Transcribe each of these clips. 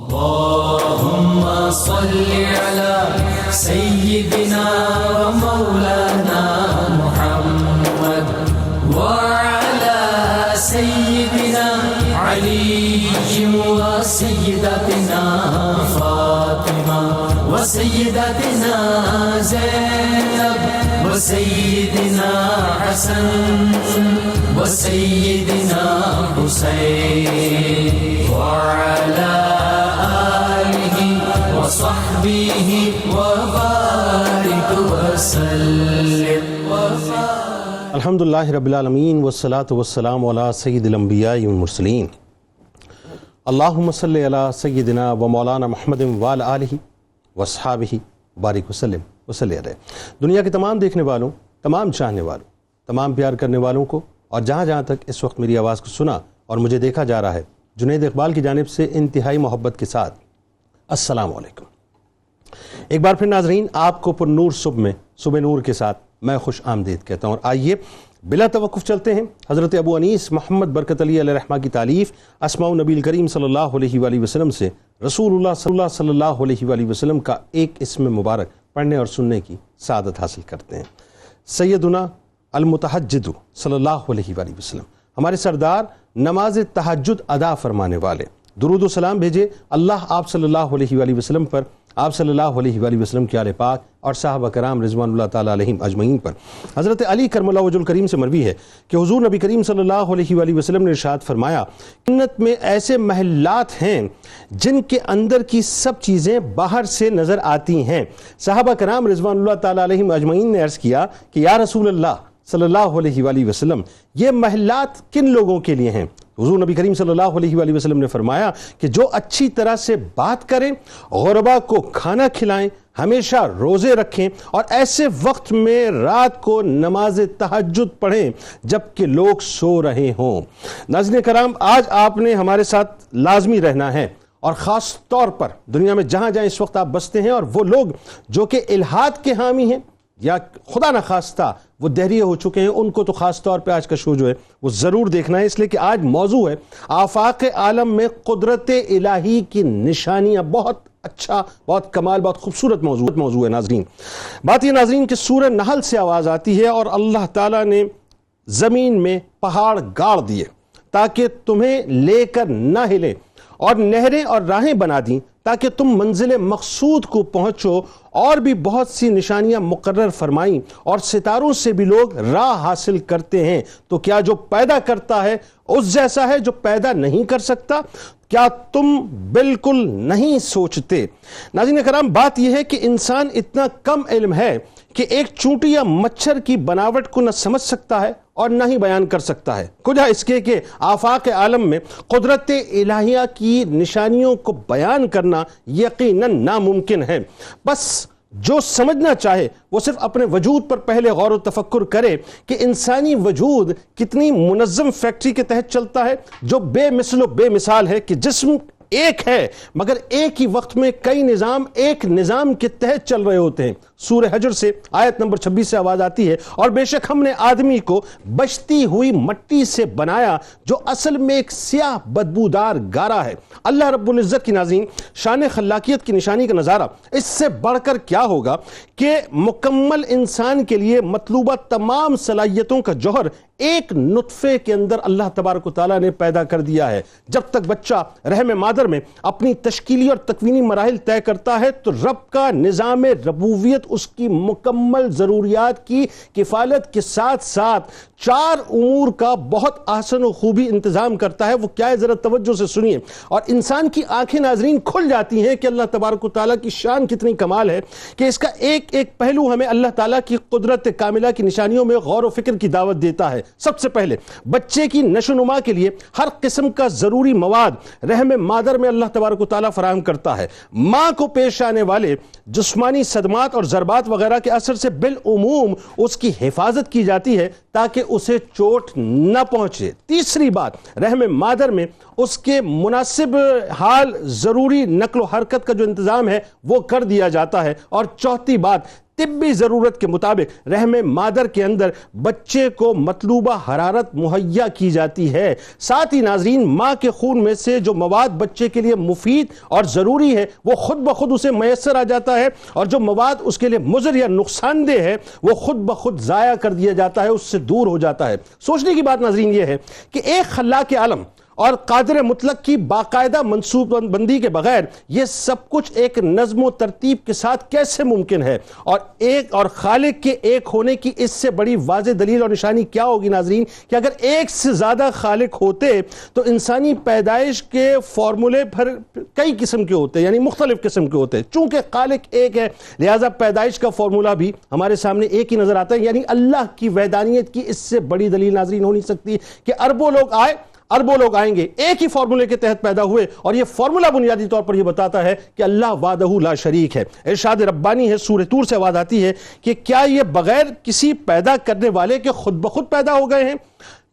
اللهم صل على سيدنا ومولانا محمد وعلى سيدنا علي وسيدتنا فاطمة وسيدتنا زينب وسيدنا حسن وسيدنا حسين وعلى آله وصحبه وبارك وسلم الحمدللہ رب العالمین والصلاة والسلام علی سید الانبیاء والمرسلین اللہم صلی علی سیدنا و مولانا محمد وعلی آلہ واصحابہ بارک وسلم وصلی علیہ۔ دنیا کے تمام دیکھنے والوں، تمام چاہنے والوں، تمام پیار کرنے والوں کو، اور جہاں جہاں تک اس وقت میری آواز کو سنا اور مجھے دیکھا جا رہا ہے، جنید اقبال کی جانب سے انتہائی محبت کے ساتھ السلام علیکم۔ ایک بار پھر ناظرین، آپ کو پر نور صبح میں صبح نور کے ساتھ میں خوش آمدید کہتا ہوں، اور آئیے بلا توقف چلتے ہیں حضرت ابو انیس محمد برکت علی علیہ رحمہ کی تالیف اسماء النبی الکریم صلی اللہ علیہ وآلہ وسلم سے رسول اللہ صلی اللہ علیہ وآلہ وسلم کا ایک اسم مبارک پڑھنے اور سننے کی سعادت حاصل کرتے ہیں۔ سیدنا المتہجد صلی اللہ علیہ وآلہ وسلم، ہمارے سردار نماز تہجد ادا فرمانے والے، درود و سلام بھیجے اللہ آپ صلی اللہ علیہ وآلہ وسلم پر، آپ صلی اللہ علیہ وآلہ وسلم کے آل پاک اور صحابہ کرام رضوان اللہ تعالیٰ علیہم اجمعین پر۔ حضرت علی کرم اللہ وجہ الکریم سے مروی ہے کہ حضور نبی کریم صلی اللہ علیہ وآلہ وسلم نے ارشاد فرمایا، جنت میں ایسے محلات ہیں جن کے اندر کی سب چیزیں باہر سے نظر آتی ہیں۔ صحابہ کرام رضوان اللہ تعالیٰ علیہم اجمعین نے عرض کیا کہ یا رسول اللہ صلی اللہ علیہ وآلہ وسلم، یہ محلات کن لوگوں کے لیے ہیں؟ حضور نبی کریم صلی اللہ علیہ وآلہ وسلم نے فرمایا کہ جو اچھی طرح سے بات کریں، غربا کو کھانا کھلائیں، ہمیشہ روزے رکھیں، اور ایسے وقت میں رات کو نماز تہجد پڑھیں جبکہ لوگ سو رہے ہوں۔ ناظرین کرام، آج آپ نے ہمارے ساتھ لازمی رہنا ہے، اور خاص طور پر دنیا میں جہاں جہاں اس وقت آپ بستے ہیں، اور وہ لوگ جو کہ الحاد کے حامی ہیں یا خدا نخواستہ وہ دہریے ہو چکے ہیں، ان کو تو خاص طور پہ آج کا شو جو ہے وہ ضرور دیکھنا ہے، اس لیے کہ آج موضوع ہے آفاق عالم میں قدرت الہی کی نشانیاں۔ بہت اچھا، بہت کمال، بہت خوبصورت موضوع ہے ناظرین۔ بات یہ ناظرین کہ سورہ نحل سے آواز آتی ہے، اور اللہ تعالیٰ نے زمین میں پہاڑ گاڑ دیے تاکہ تمہیں لے کر نہ ہلیں، اور نہریں اور راہیں بنا دیں تاکہ تم منزل مقصود کو پہنچو، اور بھی بہت سی نشانیاں مقرر فرمائیں، اور ستاروں سے بھی لوگ راہ حاصل کرتے ہیں۔ تو کیا جو پیدا کرتا ہے اس جیسا ہے جو پیدا نہیں کر سکتا؟ کیا تم بالکل نہیں سوچتے؟ ناظرین کرام، بات یہ ہے کہ انسان اتنا کم علم ہے کہ ایک چونٹی یا مچھر کی بناوٹ کو نہ سمجھ سکتا ہے اور نہ ہی بیان کر سکتا ہے، کجا اس کے کہ آفاق عالم میں قدرت الہیہ کی نشانیوں کو بیان کرنا یقیناً ناممکن ہے۔ بس جو سمجھنا چاہے وہ صرف اپنے وجود پر پہلے غور و تفکر کرے کہ انسانی وجود کتنی منظم فیکٹری کے تحت چلتا ہے، جو بے مثل و بے مثال ہے، کہ جسم ایک ہے مگر ایک ہی وقت میں کئی نظام ایک نظام کے تحت چل رہے ہوتے ہیں۔ سورہ حجر سے آیت نمبر 26 سے آواز آتی ہے، اور بے شک ہم نے آدمی کو بچتی ہوئی مٹی سے بنایا جو اصل میں ایک سیاہ بدبودار گارا ہے۔ اللہ رب العزت کی ناظرین شان خلاقیت کی نشانی کا نظارہ اس سے بڑھ کر کیا ہوگا کہ مکمل انسان کے لیے مطلوبہ تمام صلاحیتوں کا جوہر ایک نطفے کے اندر اللہ تبارک و تعالیٰ نے پیدا کر دیا ہے۔ جب تک بچہ رحم مادر میں اپنی تشکیلی اور تکوینی مراحل طے کرتا ہے تو رب کا نظام ربوبیت اس کی مکمل ضروریات کی کفالت کے ساتھ ساتھ 4 امور کا بہت احسن و خوبی انتظام کرتا ہے۔ وہ کیا ہے ذرا توجہ سے سنیے، اور انسان کی آنکھیں ناظرین کھل جاتی ہیں کہ اللہ تبارک و تعالیٰ کی شان کتنی کمال ہے کہ اس کا ایک ایک پہلو ہمیں اللہ تعالیٰ کی قدرت کاملہ کی نشانیوں میں غور و فکر کی دعوت دیتا ہے۔ سب سے پہلے بچے کی نشو و نما کے لیے ہر قسم کا ضروری مواد رحم مادر میں اللہ تبارک و تعالیٰ فراہم کرتا ہے۔ ماں کو پیش آنے والے جسمانی صدمات اور ضربات وغیرہ کے اثر سے بالعموم اس کی حفاظت کی جاتی ہے تاکہ اسے چوٹ نہ پہنچے۔ تیسری بات، رحم مادر میں اس کے مناسب حال ضروری نقل و حرکت کا جو انتظام ہے وہ کر دیا جاتا ہے۔ اور چوتھی بات، طبی ضرورت کے مطابق رحم مادر کے اندر بچے کو مطلوبہ حرارت مہیا کی جاتی ہے۔ ساتھ ہی ناظرین، ماں کے خون میں سے جو مواد بچے کے لیے مفید اور ضروری ہے وہ خود بخود اسے میسر آ جاتا ہے، اور جو مواد اس کے لیے مضر یا نقصان دہ ہے وہ خود بخود ضائع کر دیا جاتا ہے، اس سے دور ہو جاتا ہے۔ سوچنے کی بات ناظرین یہ ہے کہ ایک خلاق عالم اور قادر مطلق کی باقاعدہ منصوبہ بندی کے بغیر یہ سب کچھ ایک نظم و ترتیب کے ساتھ کیسے ممکن ہے، اور خالق کے ایک ہونے کی اس سے بڑی واضح دلیل اور نشانی کیا ہوگی ناظرین کہ اگر ایک سے زیادہ خالق ہوتے تو انسانی پیدائش کے فارمولے پھر کئی قسم کے ہوتے، یعنی مختلف قسم کے ہوتے۔ چونکہ خالق ایک ہے لہذا پیدائش کا فارمولہ بھی ہمارے سامنے ایک ہی نظر آتا ہے، یعنی اللہ کی وحدانیت کی اس سے بڑی دلیل ناظرین ہو نہیں سکتی کہ اربوں لوگ آئیں گے، ایک ہی فارمولے کے تحت پیدا ہوئے، اور یہ فارمولہ بنیادی طور پر یہ بتاتا ہے کہ اللہ وحدہ لا شریک ہے۔ ارشاد ربانی ہے، سورہ طور سے آواز آتی ہے کہ کیا یہ بغیر کسی پیدا کرنے والے کے خود بخود پیدا ہو گئے ہیں،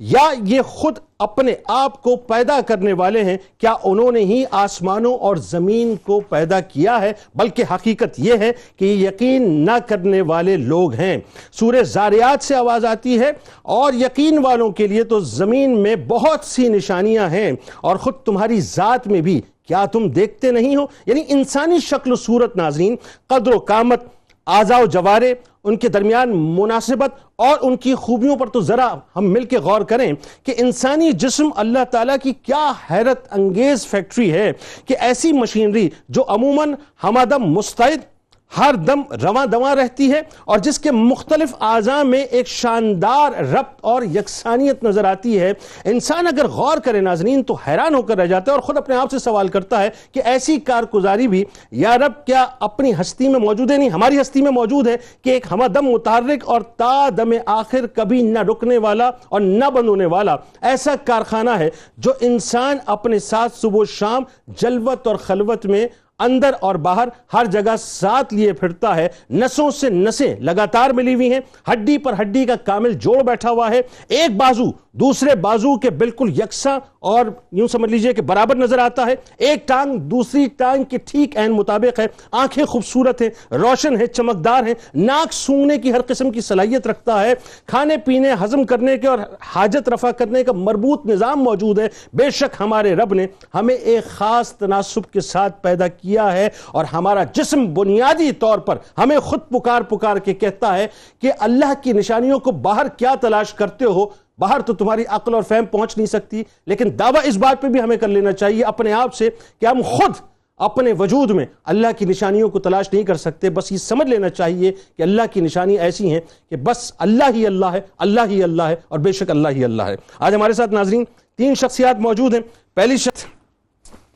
یا یہ خود اپنے آپ کو پیدا کرنے والے ہیں؟ کیا انہوں نے ہی آسمانوں اور زمین کو پیدا کیا ہے؟ بلکہ حقیقت یہ ہے کہ یہ یقین نہ کرنے والے لوگ ہیں۔ سورہ زاریات سے آواز آتی ہے، اور یقین والوں کے لیے تو زمین میں بہت سی نشانیاں ہیں، اور خود تمہاری ذات میں بھی کیا تم دیکھتے نہیں ہو؟ یعنی انسانی شکل و صورت ناظرین، قدر و قامت، اعضاء و جوارے، ان کے درمیان مناسبت اور ان کی خوبیوں پر تو ذرا ہم مل کے غور کریں کہ انسانی جسم اللہ تعالیٰ کی کیا حیرت انگیز فیکٹری ہے کہ ایسی مشینری جو عموماً ہمادم مستعد، ہر دم رواں دواں رہتی ہے، اور جس کے مختلف اعضاء میں ایک شاندار ربط اور یکسانیت نظر آتی ہے، انسان اگر غور کرے ناظرین تو حیران ہو کر رہ جاتا ہے اور خود اپنے آپ سے سوال کرتا ہے کہ ایسی کارگزاری بھی یا رب کیا اپنی ہستی میں موجود ہے؟ نہیں، ہماری ہستی میں موجود ہے کہ ایک ہمدم متحرک اور تا دم آخر کبھی نہ رکنے والا اور نہ بند ہونے والا ایسا کارخانہ ہے جو انسان اپنے ساتھ صبح و شام جلوت اور خلوت میں اندر اور باہر ہر جگہ ساتھ لیے پھرتا ہے۔ نسوں سے نسیں لگاتار ملی ہوئی ہیں، ہڈی پر ہڈی کا کامل جوڑ بیٹھا ہوا ہے، ایک بازو دوسرے بازو کے بالکل یکساں اور یوں سمجھ لیجئے کہ برابر نظر آتا ہے، ایک ٹانگ دوسری ٹانگ کے ٹھیک عین مطابق ہے، آنکھیں خوبصورت ہیں، روشن ہیں، چمکدار ہیں، ناک سونگنے کی ہر قسم کی صلاحیت رکھتا ہے، کھانے پینے، ہضم کرنے کے اور حاجت رفع کرنے کا مربوط نظام موجود ہے۔ بے شک ہمارے رب نے ہمیں ایک خاص تناسب کے ساتھ پیدا کیا ہے، اور ہمارا جسم بنیادی طور پر ہمیں خود پکار کے کہتا ہے کہ اللہ کی نشانیوں کو باہر کیا تلاش کرتے ہو؟ باہر تو تمہاری عقل اور فہم پہنچ نہیں سکتی، لیکن دعویٰ اس بات پہ بھی ہمیں کر لینا چاہیے اپنے آپ سے کہ ہم خود اپنے وجود میں اللہ کی نشانیوں کو تلاش نہیں کر سکتے۔ بس یہ سمجھ لینا چاہیے کہ اللہ کی نشانی ایسی ہیں کہ بس اللہ ہی اللہ ہے، اللہ ہی اللہ ہے، اور بے شک اللہ ہی اللہ ہے۔ آج ہمارے ساتھ ناظرین 3 شخصیات موجود ہیں۔ پہلی شخص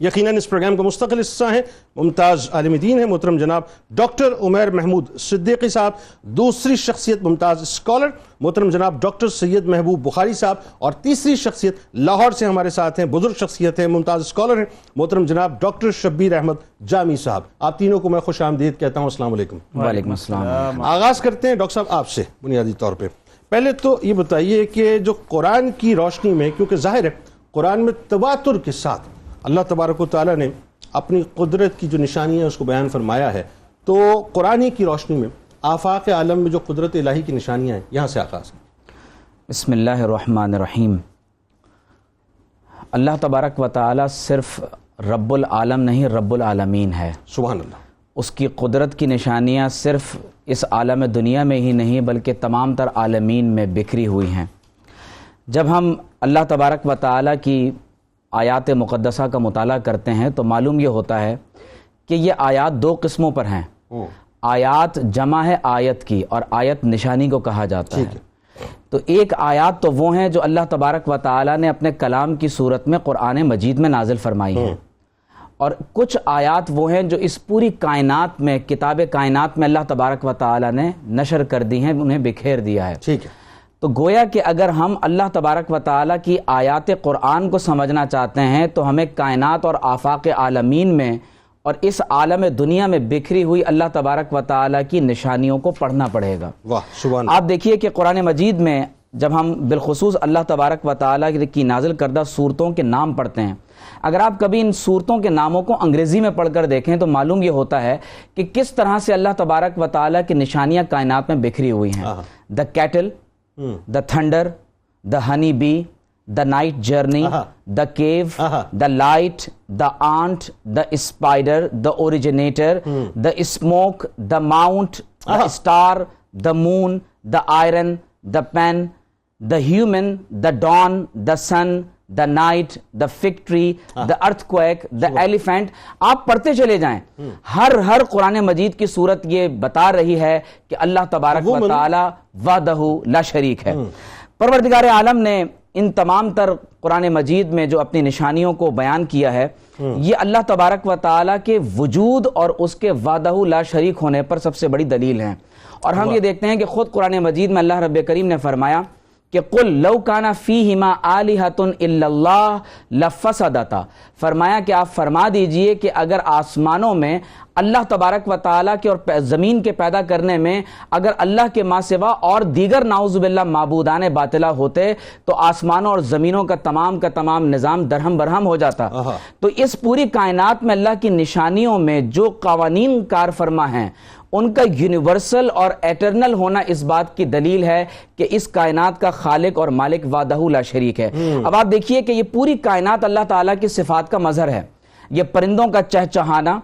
یقیناً اس پروگرام کا مستقل حصہ ہیں، ممتاز عالم دین ہیں، محترم جناب ڈاکٹر عمیر محمود صدیقی صاحب۔ دوسری شخصیت ممتاز اسکالر محترم جناب ڈاکٹر سید محبوب بخاری صاحب، اور تیسری شخصیت لاہور سے ہمارے ساتھ ہیں، بزرگ شخصیت ہیں، ممتاز اسکالر ہیں، محترم جناب ڈاکٹر شبیر احمد جامی صاحب۔ آپ تینوں کو میں خوش آمدید کہتا ہوں، السلام علیکم۔ وعلیکم السلام۔ آغاز کرتے ہیں ڈاکٹر صاحب آپ سے بنیادی طور پہ۔ پہلے تو یہ بتائیے کہ جو قرآن کی روشنی میں، کیونکہ ظاہر ہے قرآن میں تواتر کے ساتھ اللہ تبارک و تعالیٰ نے اپنی قدرت کی جو نشانی ہے اس کو بیان فرمایا ہے، تو قرآن کی روشنی میں آفاق عالم میں جو قدرت الہی کی نشانیاں ہیں، یہاں سے آغاز کریں۔ بسم اللہ الرحمن الرحیم۔ اللہ تبارک و تعالیٰ صرف رب العالم نہیں، رب العالمین ہے۔ سبحان اللہ۔ اس کی قدرت کی نشانیاں صرف اس عالم دنیا میں ہی نہیں بلکہ تمام تر عالمین میں بکھری ہوئی ہیں۔ جب ہم اللہ تبارک و تعالیٰ کی آیات مقدسہ کا مطالعہ کرتے ہیں تو معلوم یہ ہوتا ہے کہ یہ آیات 2 قسموں پر ہیں۔ آیات جمع ہے آیت کی، اور آیت نشانی کو کہا جاتا ہے۔ تو ایک آیات تو وہ ہیں جو اللہ تبارک و تعالیٰ نے اپنے کلام کی صورت میں قرآن مجید میں نازل فرمائی ہیں، اور کچھ آیات وہ ہیں جو اس پوری کائنات میں، کتاب کائنات میں اللہ تبارک و تعالیٰ نے نشر کر دی ہیں، انہیں بکھیر دیا ہے۔ ٹھیک ہے۔ تو گویا کہ اگر ہم اللہ تبارک و تعالیٰ کی آیات قرآن کو سمجھنا چاہتے ہیں تو ہمیں کائنات اور آفاق عالمین میں اور اس عالم دنیا میں بکھری ہوئی اللہ تبارک و تعالیٰ کی نشانیوں کو پڑھنا پڑے گا۔ واہ سبحان اللہ۔ آپ دیکھیے کہ قرآن مجید میں جب ہم بالخصوص اللہ تبارک و تعالیٰ کی نازل کردہ صورتوں کے نام پڑھتے ہیں، اگر آپ کبھی ان صورتوں کے ناموں کو انگریزی میں پڑھ کر دیکھیں تو معلوم یہ ہوتا ہے کہ کس طرح سے اللہ تبارک و تعالیٰ کی نشانیاں کائنات میں بکھری ہوئی ہیں۔ The cattle, the thunder, the honey bee, the night journey, the cave, the light, the ant, the spider, the originator, the smoke, the mount, the star, the moon, the iron, the pen, the human, the dawn, the sun, the night, the fig tree, the earthquake, the elephant. آپ پڑھتے چلے جائیں، ہر قرآن مجید کی صورت یہ بتا رہی ہے کہ اللہ تبارک و تعالی وحدہ لا شریک ہے۔ پروردگار عالم نے ان تمام تر قرآن مجید میں جو اپنی نشانیوں کو بیان کیا ہے، یہ اللہ تبارک و تعالی کے وجود اور اس کے وحدہ لا شریک ہونے پر سب سے بڑی دلیل ہیں۔ اور ہم یہ دیکھتے ہیں کہ خود قرآن مجید میں اللہ رب کریم نے فرمایا کہ قل لو کان فیہما آلہۃ الا اللہ لفسدتا، فرمایا کہ آپ فرما دیجئے کہ اگر آسمانوں میں اللہ تبارک و تعالیٰ کے اور زمین کے پیدا کرنے میں اگر اللہ کے ماں سوا اور دیگر نعوذ باللہ معبودان باطلہ ہوتے تو آسمانوں اور زمینوں کا تمام نظام درہم برہم ہو جاتا۔ تو اس پوری کائنات میں اللہ کی نشانیوں میں جو قوانین کار فرما ہیں ان کا یونیورسل اور ایٹرنل ہونا اس بات کی دلیل ہے کہ اس کائنات کا خالق اور مالک وحدہ لا شریک ہے۔ اب آپ دیکھیے کہ یہ پوری کائنات اللہ تعالیٰ کی صفات کا مظہر ہے۔ یہ پرندوں کا چہچہانا،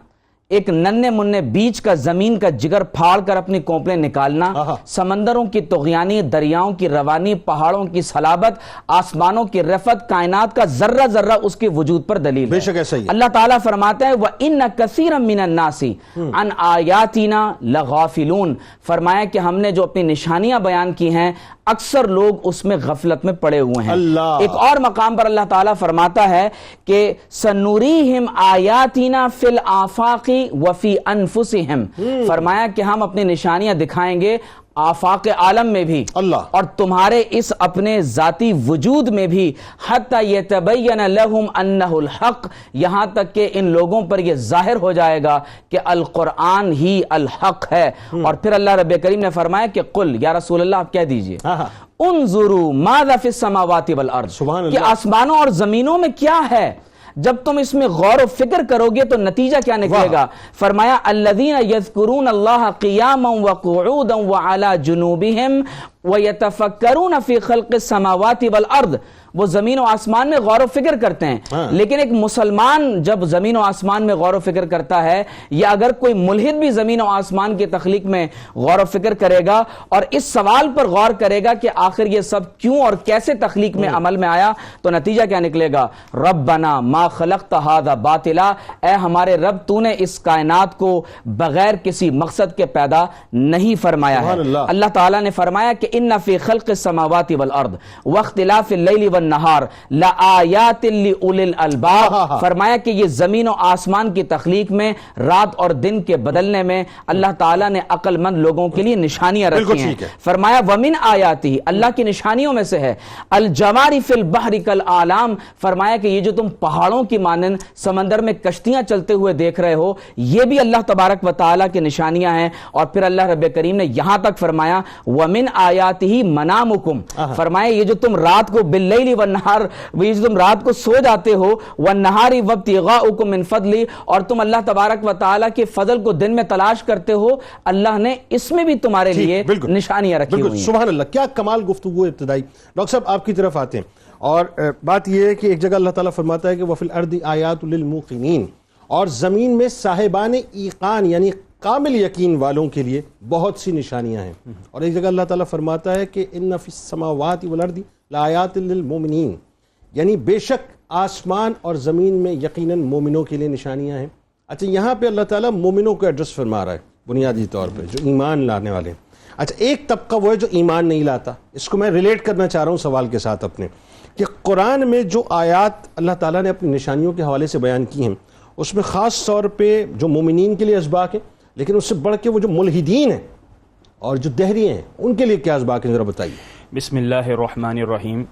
ایک ننھے منھے بیج کا زمین کا جگر پھاڑ کر اپنی کونپلیں نکالنا، سمندروں کی طغیانی، دریاؤں کی روانی، پہاڑوں کی صلابت، آسمانوں کی رفعت، کائنات کا ذرہ ذرہ اس کے وجود پر دلیل ہے۔ بے شک ایسا ہی ہے۔ اللہ اللہ تعالیٰ فرماتا ہے وَإِنَّ كَثِيرًا مِّنَ النَّاسِ عَنْ آيَاتِنَا لَغَافِلُونَ، فرمایا کہ ہم نے جو اپنی نشانیاں بیان کی ہیں اکثر لوگ اس میں غفلت میں پڑے ہوئے ہیں۔ ایک اور مقام پر اللہ تعالیٰ فرماتا ہے کہ سَنُرِيهِمْ آيَاتِنَا فِي الْآفَاقِ وَفِي أَنفُسِهِمْ، فرمایا کہ ہم اپنی نشانیاں دکھائیں گے آفاق عالم میں بھی اور تمہارے اس اپنے ذاتی وجود میں بھی، حتی یتبین لہم انہ الحق، یہاں تک کہ ان لوگوں پر یہ ظاہر ہو جائے گا کہ القرآن ہی الحق ہے۔ اور پھر اللہ رب کریم نے فرمایا کہ قل، یا رسول اللہ آپ کہہ دیجئے، انظروا ماذا فی السماوات والارض، کہ آسمانوں اور زمینوں میں کیا ہے، جب تم اس میں غور و فکر کرو گے تو نتیجہ کیا نکلے گا؟ فرمایا الذین یذکرون اللہ قیاما وقعودا وعلی جنوبہم ویتفکرون فی خلق السماوات والارض، وہ زمین و آسمان میں غور و فکر کرتے ہیں۔ لیکن ایک مسلمان جب زمین و آسمان میں غور و فکر کرتا ہے، یا اگر کوئی ملحد بھی زمین و آسمان کی تخلیق میں غور و فکر کرے گا اور اس سوال پر غور کرے گا کہ آخر یہ سب کیوں اور کیسے تخلیق میں عمل میں آیا، تو نتیجہ کیا نکلے گا؟ ربنا ما خلقت ھذا باطلا، اے ہمارے رب تو نے اس کائنات کو بغیر کسی مقصد کے پیدا نہیں فرمایا ہے۔ اللہ تعالیٰ نے فرمایا کہ ان فی خلق السماوات والارض واختلاف اللیل والنہار لآیات لأولی الالباب، فرمایا کہ یہ زمین و آسمان کی تخلیق میں، رات اور دن کے بدلنے میں اللہ تعالیٰ نے عقل مند لوگوں کے لیے نشانیاں رکھی ہیں۔ فرمایا ومن آیاتہ، اللہ کی نشانیوں میں سے ہے الجوار فی البحر کالآلام، فرمایا کہ یہ جو تم پہاڑوں کی مانند سمندر میں کشتیاں چلتے ہوئے دیکھ رہے ہو، یہ بھی اللہ تبارک و تعالیٰ کی نشانیاں ہیں۔ اور پھر اللہ رب کریم نے یہاں تک فرمایا ومن آیاتہ منامکم، فرمایا یہ جو تم رات کو باللیل والنہار، یہ جو تم رات کو سو جاتے ہو، والنہار وابتغاؤکم من فضلی، اور تم اللہ تبارک و تعالیٰ کے فضل کو دن میں تلاش کرتے ہو، اللہ نے اس میں بھی تمہارے لیے نشانیاں رکھی ہوئی ہیں۔ سبحان اللہ، کیا کمال گفتگو ابتدائی۔ ڈاکٹر صاحب آپ کی طرف آتے ہیں، اور بات یہ ہے کہ ایک جگہ اللہ تعالیٰ فرماتا ہے کہ وَفِي الْأَرْضِ آیَاتٌ لِلْمُوقِنِينَ، اور زمین میں صاحبان ایقان یعنی کامل یقین والوں کے لیے بہت سی نشانیاں ہیں۔ اور ایک جگہ اللہ تعالیٰ فرماتا ہے کہ ان فی السماوات والارض لآیات للمؤمنین، یعنی بے شک آسمان اور زمین میں یقیناً مومنوں کے لیے نشانیاں ہیں۔ اچھا، یہاں پہ اللہ تعالیٰ مومنوں کو ایڈریس فرما رہا ہے بنیادی طور پہ، جو ایمان لانے والے ہیں۔ اچھا، ایک طبقہ وہ ہے جو ایمان نہیں لاتا، اس کو میں ریلیٹ کرنا چاہ رہا ہوں سوال کے ساتھ اپنے، کہ قرآن میں جو آیات اللہ تعالیٰ نے اپنی نشانیوں کے حوالے سے بیان کی ہیں، اس میں خاص طور پہ جو مومنین کے لیے اسباق ہیں، لیکن اس سے بڑھ کے وہ جو ملحدین ہیں اور جو دہری ہیں ان کے لیے کیا اسباق ہیں، ذرا بتائیے۔ بسم اللہ الرحمن الرحیم۔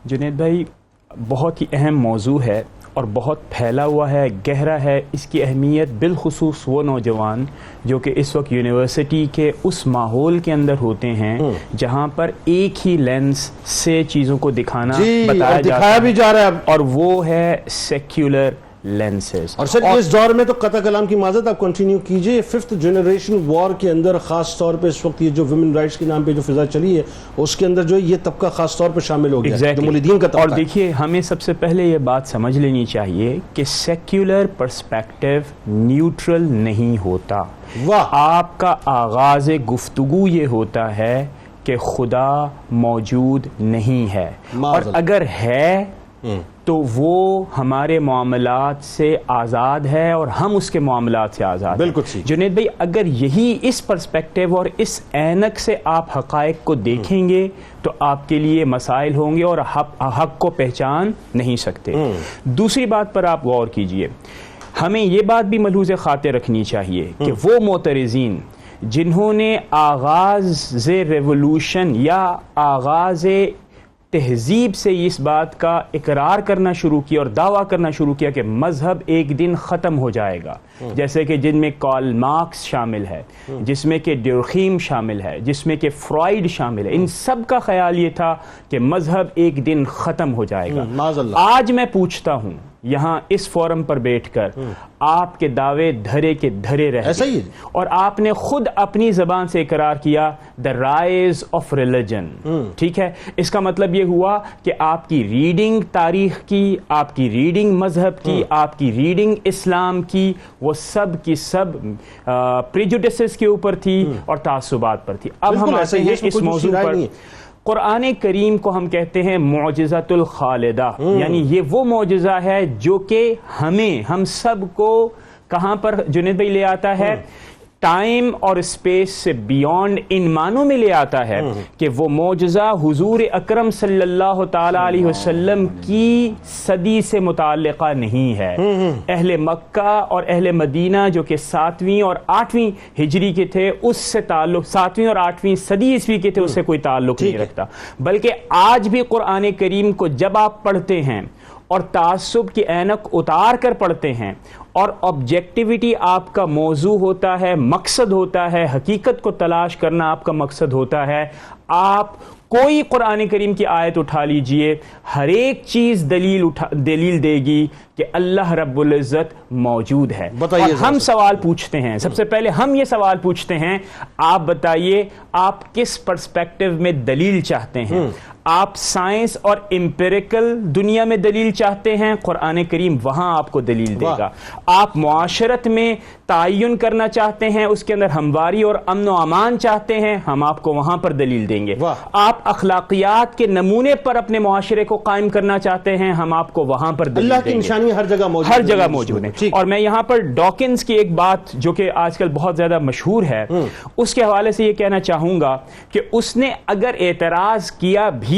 جنید بھائی، بہت ہی اہم موضوع ہے اور بہت پھیلا ہوا ہے، گہرا ہے. اس کی اہمیت بالخصوص وہ نوجوان جو کہ اس وقت یونیورسٹی کے اس ماحول کے اندر ہوتے ہیں جہاں پر ایک ہی لینس سے چیزوں کو دکھانا بتایا دکھایا بھی جا رہا ہے، اور وہ ہے سیکولر لینسز. اور سر اس دور میں تو قطع کلام کی معذرت آپ کنٹینیو کیجئے. 5th جنریشن وار کے اندر خاص طور پہ اس وقت یہ جو ویمن رائٹس کے نام پہ جو فضا چلی ہے اس کے اندر جو یہ طبقہ خاص طور پہ شامل ہو گیا جو مولدین کا طبقہ. اور دیکھیے ہمیں سب سے پہلے یہ بات سمجھ لینی چاہیے کہ سیکولر پرسپیکٹو نیوٹرل نہیں ہوتا. آپ کا آغاز گفتگو یہ ہوتا ہے کہ خدا موجود نہیں ہے، اور اگر ہے تو وہ ہمارے معاملات سے آزاد ہے اور ہم اس کے معاملات سے آزاد ہیں. بالکل صحیح جنید بھائی، اگر یہی اس پرسپیکٹیو اور اس عینک سے آپ حقائق کو دیکھیں گے تو آپ کے لیے مسائل ہوں گے اور حق کو پہچان نہیں سکتے. دوسری بات پر آپ غور کیجئے، ہمیں یہ بات بھی ملحوظ خاطر رکھنی چاہیے کہ وہ معترضین جنہوں نے آغاز ریولوشن یا آغاز تہذیب سے اس بات کا اقرار کرنا شروع کیا اور دعویٰ کرنا شروع کیا کہ مذہب ایک دن ختم ہو جائے گا، جیسے کہ جن میں کارل مارکس شامل ہے، جس میں کہ ڈیورخیم شامل ہے، جس میں کہ فرائیڈ شامل ہے، ان سب کا خیال یہ تھا کہ مذہب ایک دن ختم ہو جائے گا. آج میں پوچھتا ہوں یہاں اس فورم پر بیٹھ کر، آپ کے دعوے دھرے کے دھرے رہ گئے اور آپ نے خود اپنی زبان سے اقرار کیا دا رائز آف ریلیجن. ٹھیک ہے، اس کا مطلب یہ ہوا کہ آپ کی ریڈنگ تاریخ کی، آپ کی ریڈنگ مذہب کی، آپ کی ریڈنگ اسلام کی، وہ سب کی سب پریجوڈسز کے اوپر تھی اور تعصبات پر تھی. اب ہم آتے ہیں اس موضوع پر. قرآن کریم کو ہم کہتے ہیں معجزۃ الخالدہ، یعنی یہ وہ معجزہ ہے جو کہ ہم سب کو کہاں پر جنید بھائی لے آتا ہے؟ ٹائم اور اسپیس سے بیونڈ ان معنوں میں لے آتا ہے کہ وہ معجزہ حضور اکرم صلی اللہ تعالی علیہ وسلم کی صدی سے متعلقہ نہیں ہے. اہل مکہ اور اہل مدینہ جو کہ 7ویں اور 8ویں ہجری کے تھے، اس سے تعلق 7ویں اور 8ویں صدی عیسوی کے تھے، اس سے کوئی تعلق نہیں رکھتا. بلکہ آج بھی قرآن کریم کو جب آپ پڑھتے ہیں اور تعصب کی اینک اتار کر پڑھتے ہیں اور آبجیکٹیوٹی آپ کا موضوع ہوتا ہے، مقصد ہوتا ہے، حقیقت کو تلاش کرنا آپ کا مقصد ہوتا ہے، آپ کوئی قرآن کریم کی آیت اٹھا لیجئے، ہر ایک چیز دلیل دے گی کہ اللہ رب العزت موجود ہے. اور ہم سوال پوچھتے ہیں، سب سے پہلے ہم یہ سوال پوچھتے ہیں، آپ بتائیے آپ کس پرسپیکٹیو میں دلیل چاہتے ہیں؟ آپ سائنس اور امپیریکل دنیا میں دلیل چاہتے ہیں، قرآن کریم وہاں آپ کو دلیل دے گا. آپ معاشرت میں تعین کرنا چاہتے ہیں، اس کے اندر ہمواری اور امن و امان چاہتے ہیں، ہم آپ کو وہاں پر دلیل دیں گے. آپ اخلاقیات کے نمونے پر اپنے معاشرے کو قائم کرنا چاہتے ہیں، ہم آپ کو وہاں پر دلیل دیں گے. اللہ کی نشانی ہر جگہ موجود ہے. اور میں یہاں پر ڈاکنز کی ایک بات جو کہ آج کل بہت زیادہ مشہور ہے، اس کے حوالے سے یہ کہنا چاہوں گا کہ اس نے اگر اعتراض کیا بھی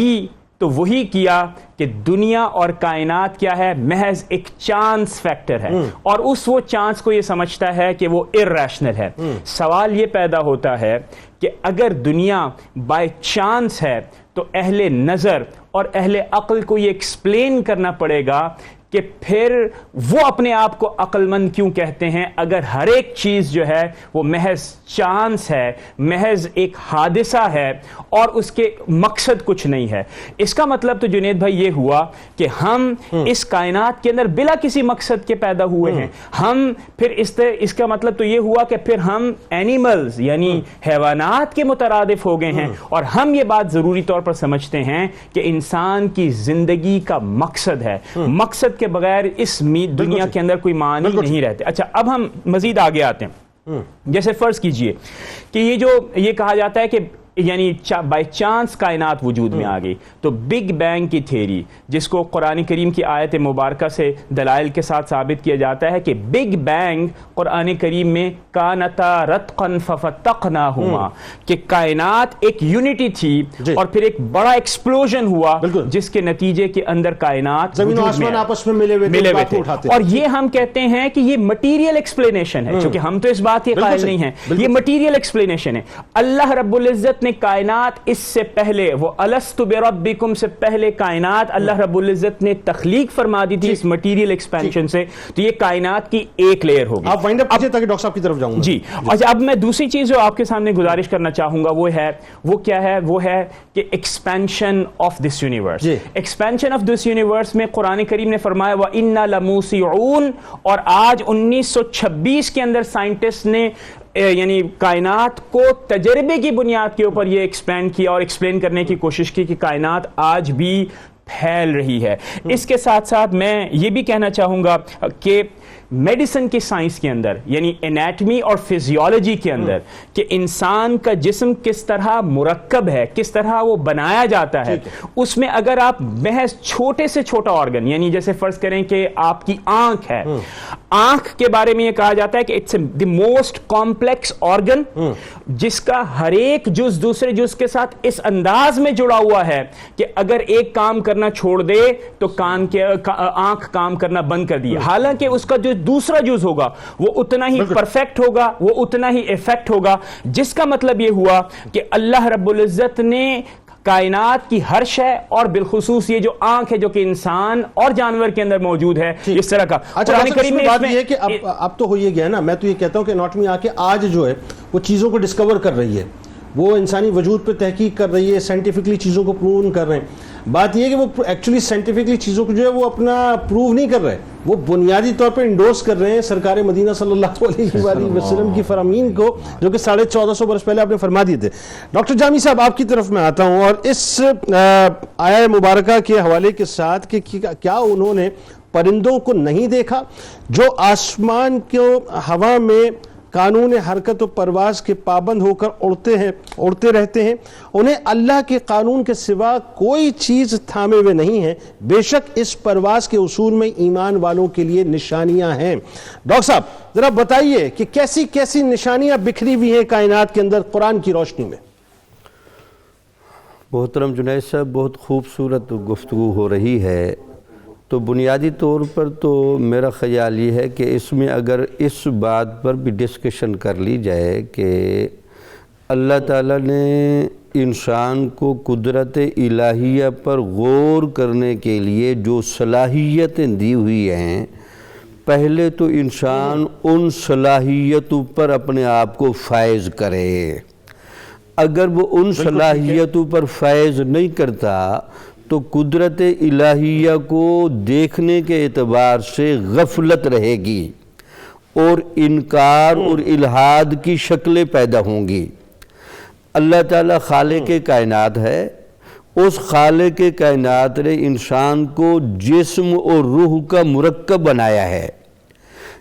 تو وہی کیا کہ دنیا اور کائنات کیا ہے؟ محض ایک چانس فیکٹر ہے، اور وہ چانس کو یہ سمجھتا ہے کہ وہ irrational ہے. سوال یہ پیدا ہوتا ہے کہ اگر دنیا بائی چانس ہے تو اہل نظر اور اہل عقل کو یہ ایکسپلین کرنا پڑے گا کہ پھر وہ اپنے آپ کو عقل مند کیوں کہتے ہیں اگر ہر ایک چیز جو ہے وہ محض چانس ہے، محض ایک حادثہ ہے اور اس کے مقصد کچھ نہیں ہے. اس کا مطلب تو جنید بھائی یہ ہوا کہ ہم اس کائنات کے اندر بلا کسی مقصد کے پیدا ہوئے ہیں. ہم پھر اس کا مطلب تو یہ ہوا کہ پھر ہم اینیملز یعنی حیوانات کے مترادف ہو گئے ہیں، اور ہم یہ بات ضروری طور پر سمجھتے ہیں کہ انسان کی زندگی کا مقصد ہے. مقصد کے بغیر اس دنیا کے اندر کوئی معنی نہیں رہتے. اچھا، اب ہم مزید آگے آتے ہیں. جیسے فرض کیجئے کہ یہ کہا جاتا ہے کہ یعنی بائی چانس کائنات وجود میں آ گئی، تو بگ بینگ کی تھیری جس کو قرآن کریم کی آیت مبارکہ سے دلائل کے ساتھ ثابت کیا جاتا ہے کہ بگ بینگ قرآن کریم میں کانتا رتقا ففتقناہما، کہ کائنات ایک یونٹی تھی اور پھر ایک بڑا ایکسپلوژن ہوا جس کے نتیجے کے اندر کائنات زمین و آسمان آپس میں ملے ہوئے تھے. اور یہ ہم کہتے ہیں کہ یہ مٹیریل ایکسپلینیشن ہے، چونکہ ہم تو اس بات کے قائل نہیں ہیں، یہ مٹیریل ایکسپلینیشن ہے. اللہ رب العزت العزت نے کائنات اس سے پہلے، وہ الستو بربکم سے پہلے کائنات اللہ رب العزت نے تخلیق فرما دی تھی اس مٹیریل ایکسپینشن سے، تو یہ کائنات کی ایک لیئر ہوگی. آپ وائنڈ اپ کیجئے تاکہ ڈاکٹر صاحب کی طرف جاؤں. جی. اچھا، اب میں دوسری چیز جو آپ کے سامنے گزارش کرنا چاہوں گا وہ کیا ہے وہ ہے کہ expansion of this universe. Expansion of this universe میں قرآن کریم نے فرمایا وَإِنَّا لَمُوسِعُونَ، اور آج 1926 کے اندر سائنٹسٹ نے یعنی کائنات کو تجربے کی بنیاد کے اوپر یہ ایکسپینڈ کیا اور ایکسپلین کرنے کی کوشش کی کہ کائنات آج بھی پھیل رہی ہے. اس کے ساتھ ساتھ میں یہ بھی کہنا چاہوں گا کہ میڈیسن کے سائنس کے اندر یعنی انیٹمی اور فزیولوجی کے اندر کہ انسان کا جسم کس طرح مرکب ہے، کس طرح وہ بنایا جاتا ہے، اس میں اگر آپ محض چھوٹے سے چھوٹا آرگن یعنی جیسے فرض کریں کہ آپ کی آنکھ ہے، آنکھ کے بارے میں یہ کہا جاتا ہے کہ it's the most complex organ, جس کا ہر ایک جز دوسرے جز کے ساتھ اس انداز میں جڑا ہوا ہے کہ اگر ایک کام کرنا چھوڑ دے تو آنکھ کام کرنا بند کر دیا، حالانکہ اس کا جو دوسرا جز ہوگا وہ اتنا ہی پرفیکٹ ہوگا، وہ اتنا ہی ایفیکٹ ہوگا. جس کا مطلب یہ ہوا کہ اللہ رب العزت نے کائنات کی ہر شے اور بالخصوص یہ جو آنکھ ہے جو کہ انسان اور جانور کے اندر موجود ہے اس طرح کا. قرآن کریم میں بات یہ ہے کہ اب تو ہو یہ گیا نا، میں تو یہ کہتا ہوں کہ اناٹمی آ کے آج جو ہے وہ چیزوں کو ڈسکور کر رہی ہے، وہ انسانی وجود پہ تحقیق کر رہی ہے، سائنٹیفکلی چیزوں کو پروو کر رہے ہیں. بات یہ ہے کہ وہ ایکچولی سائنٹیفکلی چیزوں کو جو ہے وہ اپنا پروو نہیں کر رہے، وہ بنیادی طور پہ انڈورس کر رہے ہیں سرکار مدینہ صلی اللہ علیہ وآلہ وسلم کی فرامین کو جو کہ 1450 برس پہلے آپ نے فرما دیے تھے. ڈاکٹر جامی صاحب آپ کی طرف میں آتا ہوں اور اس آیہ مبارکہ کے حوالے کے ساتھ کہ کیا انہوں نے پرندوں کو نہیں دیکھا جو آسمان کو ہوا میں قانون حرکت و پرواز کے پابند ہو کر اڑتے رہتے ہیں، انہیں اللہ کے قانون کے سوا کوئی چیز تھامے ہوئے نہیں ہے، بے شک اس پرواز کے اصول میں ایمان والوں کے لیے نشانیاں ہیں. ڈاکٹر صاحب ذرا بتائیے کہ کیسی کیسی نشانیاں بکھری ہوئی ہیں کائنات کے اندر قرآن کی روشنی میں. محترم جنید صاحب، بہت خوبصورت گفتگو ہو رہی ہے. تو بنیادی طور پر تو میرا خیال یہ ہے کہ اس میں اگر اس بات پر بھی ڈسکشن کر لی جائے کہ اللہ تعالیٰ نے انسان کو قدرت الہیہ پر غور کرنے کے لیے جو صلاحیتیں دی ہوئی ہیں، پہلے تو انسان ان صلاحیتوں پر اپنے آپ کو فائز کرے. اگر وہ ان صلاحیتوں پر فائز نہیں کرتا تو قدرت الہیہ کو دیکھنے کے اعتبار سے غفلت رہے گی اور انکار اور الحاد کی شکلیں پیدا ہوں گی. اللہ تعالیٰ خالق کائنات ہے، اس خالق کائنات نے انسان کو جسم اور روح کا مرکب بنایا ہے.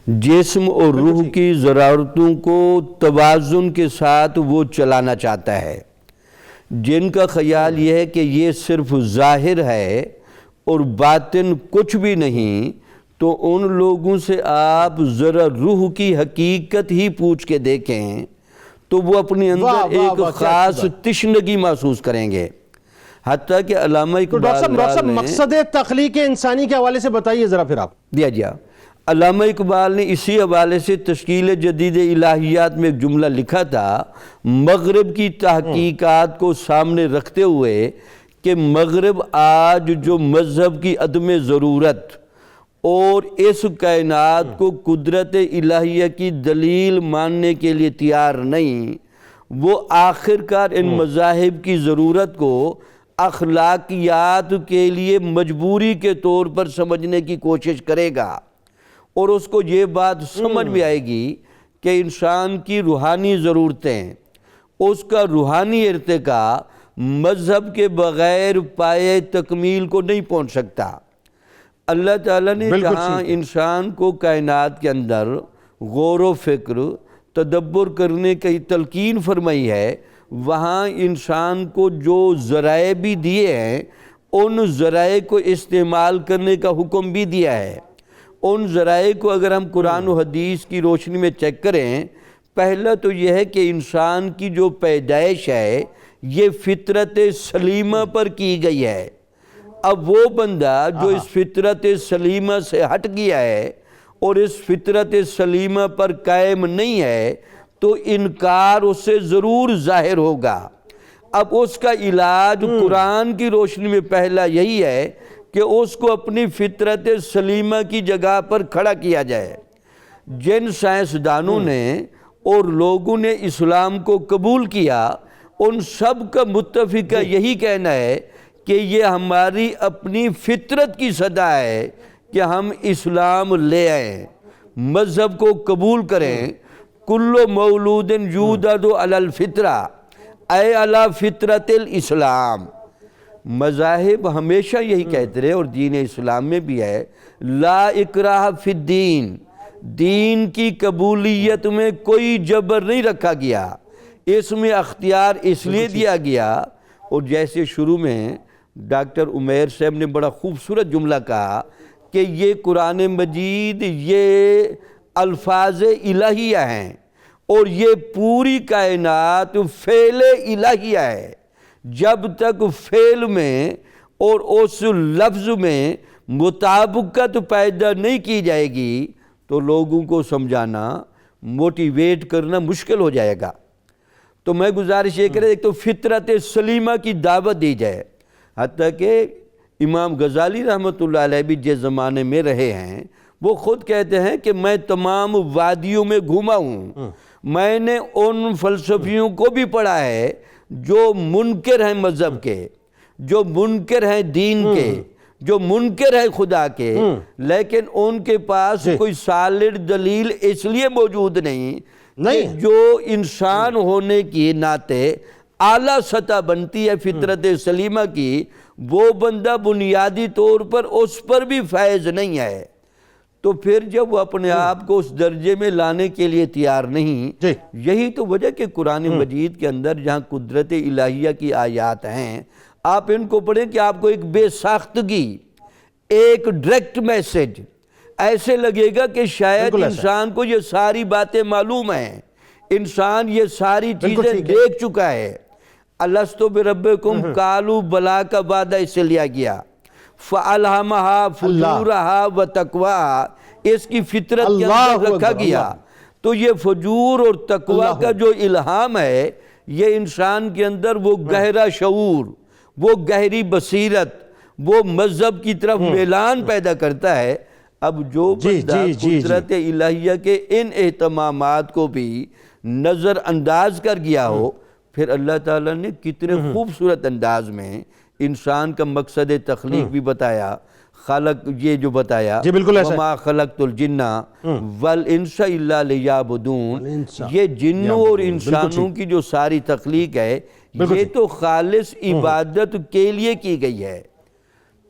جسم اور روح کی ضرورتوں کو توازن کے ساتھ وہ چلانا چاہتا ہے. جن کا خیال یہ ہے کہ یہ صرف ظاہر ہے اور باطن کچھ بھی نہیں، تو ان لوگوں سے آپ ذرا روح کی حقیقت ہی پوچھ کے دیکھیں تو وہ اپنے اندر ایک خاص تشنگی محسوس کریں گے. حتیٰ کہ علامہ اقبال نے مقصد تخلیق انسانی کے حوالے سے بتائیے ذرا پھر آپ. علامہ اقبال نے اسی حوالے سے تشکیل جدید الہیات میں ایک جملہ لکھا تھا، مغرب کی تحقیقات کو سامنے رکھتے ہوئے کہ مغرب آج جو مذہب کی عدم ضرورت اور اس کائنات کو قدرت الہیہ کی دلیل ماننے کے لیے تیار نہیں، وہ آخرکار ان مذاہب کی ضرورت کو اخلاقیات کے لیے مجبوری کے طور پر سمجھنے کی کوشش کرے گا، اور اس کو یہ بات سمجھ میں آئے گی کہ انسان کی روحانی ضرورتیں، اس کا روحانی ارتقاء مذہب کے بغیر پائے تکمیل کو نہیں پہنچ سکتا. اللہ تعالیٰ نے جہاں انسان کو کائنات کے اندر غور و فکر تدبر کرنے کی تلقین فرمائی ہے، وہاں انسان کو جو ذرائع بھی دیے ہیں ان ذرائع کو استعمال کرنے کا حکم بھی دیا ہے. ان ذرائع کو اگر ہم قرآن و حدیث کی روشنی میں چیک کریں، پہلا تو یہ ہے کہ انسان کی جو پیدائش ہے یہ فطرت سلیمہ پر کی گئی ہے. اب وہ بندہ جو اس فطرت سلیمہ سے ہٹ گیا ہے اور اس فطرت سلیمہ پر قائم نہیں ہے تو انکار اس سے ضرور ظاہر ہوگا. اب اس کا علاج قرآن کی روشنی میں پہلا یہی ہے کہ اس کو اپنی فطرت سلیمہ کی جگہ پر کھڑا کیا جائے۔ جن سائنسدانوں نے اور لوگوں نے اسلام کو قبول کیا ان سب کا متفقہ یہی کہنا ہے کہ یہ ہماری اپنی فطرت کی صدا ہے کہ ہم اسلام لے آئیں، مذہب کو قبول کریں۔ کل مولود یولد علی الفطرہ اے علی فطرت الاسلام۔ مذاہب ہمیشہ یہی کہتے رہے اور دین اسلام میں بھی ہے، لا اکراہ فی الدین، دین کی قبولیت میں کوئی جبر نہیں رکھا گیا، اس میں اختیار اس لیے دیا گیا۔ اور جیسے شروع میں ڈاکٹر عمیر صاحب نے بڑا خوبصورت جملہ کہا کہ یہ قرآن مجید یہ الفاظ الہیہ ہیں اور یہ پوری کائنات فعل الہیہ ہے۔ جب تک فعل میں اور اس لفظ میں مطابقت پیدا نہیں کی جائے گی تو لوگوں کو سمجھانا، موٹیویٹ کرنا مشکل ہو جائے گا۔ تو میں گزارش یہ کریں، ایک تو فطرت سلیمہ کی دعوت دی جائے، حتیٰ کہ امام غزالی رحمۃ اللہ علیہ بھی جس زمانے میں رہے ہیں وہ خود کہتے ہیں کہ میں تمام وادیوں میں گھوما ہوں، میں نے ان فلسفیوں کو بھی پڑھا ہے جو منکر ہیں مذہب کے، جو منکر ہیں دین کے، جو منکر ہیں خدا کے، لیکن ان کے پاس کوئی سالڈ دلیل اس لیے موجود نہیں کہ جو انسان ہونے کی ناطے اعلیٰ سطح بنتی ہے فطرت سلیمہ کی، وہ بندہ بنیادی طور پر اس پر بھی فائز نہیں ہے۔ تو پھر جب وہ اپنے آپ کو اس درجے میں لانے کے لیے تیار نہیں، یہی تو وجہ کہ قرآن مجید کے اندر جہاں قدرت الہیہ کی آیات ہیں، آپ ان کو پڑھیں کہ آپ کو ایک بے ساختگی، ایک ڈائریکٹ میسج ایسے لگے گا کہ شاید انسان کو یہ ساری باتیں معلوم ہیں، انسان یہ ساری چیزیں دیکھ چکا ہے۔ الستو بربکم قالوا بلا کا وعدہ اس سے لیا گیا، فَأَلْهَمَهَا فُجُورَهَا وَتَقْوَاهَا، اس کی فطرت کے اندر رکھا گیا۔ تو یہ فجور اور تقوی کا جو الہام ہے، یہ انسان کے اندر وہ گہرا شعور، وہ گہری بصیرت، وہ مذہب کی طرف میلان پیدا کرتا ہے۔ اب جو بندہ قدرت الہیہ کے ان اہتمامات کو بھی نظر انداز کر گیا ہو، پھر اللہ تعالیٰ نے کتنے خوبصورت انداز میں انسان کا مقصد تخلیق بھی بتایا، خلق یہ جو بتایا، وَمَا خَلَقْتُ الْجِنَّ وَالْإِنسَ إِلَّا لِيَعْبُدُونَ، یہ جنوں اور انسانوں کی جو ساری تخلیق ہے یہ تو خالص عبادت کے لیے کی گئی ہے۔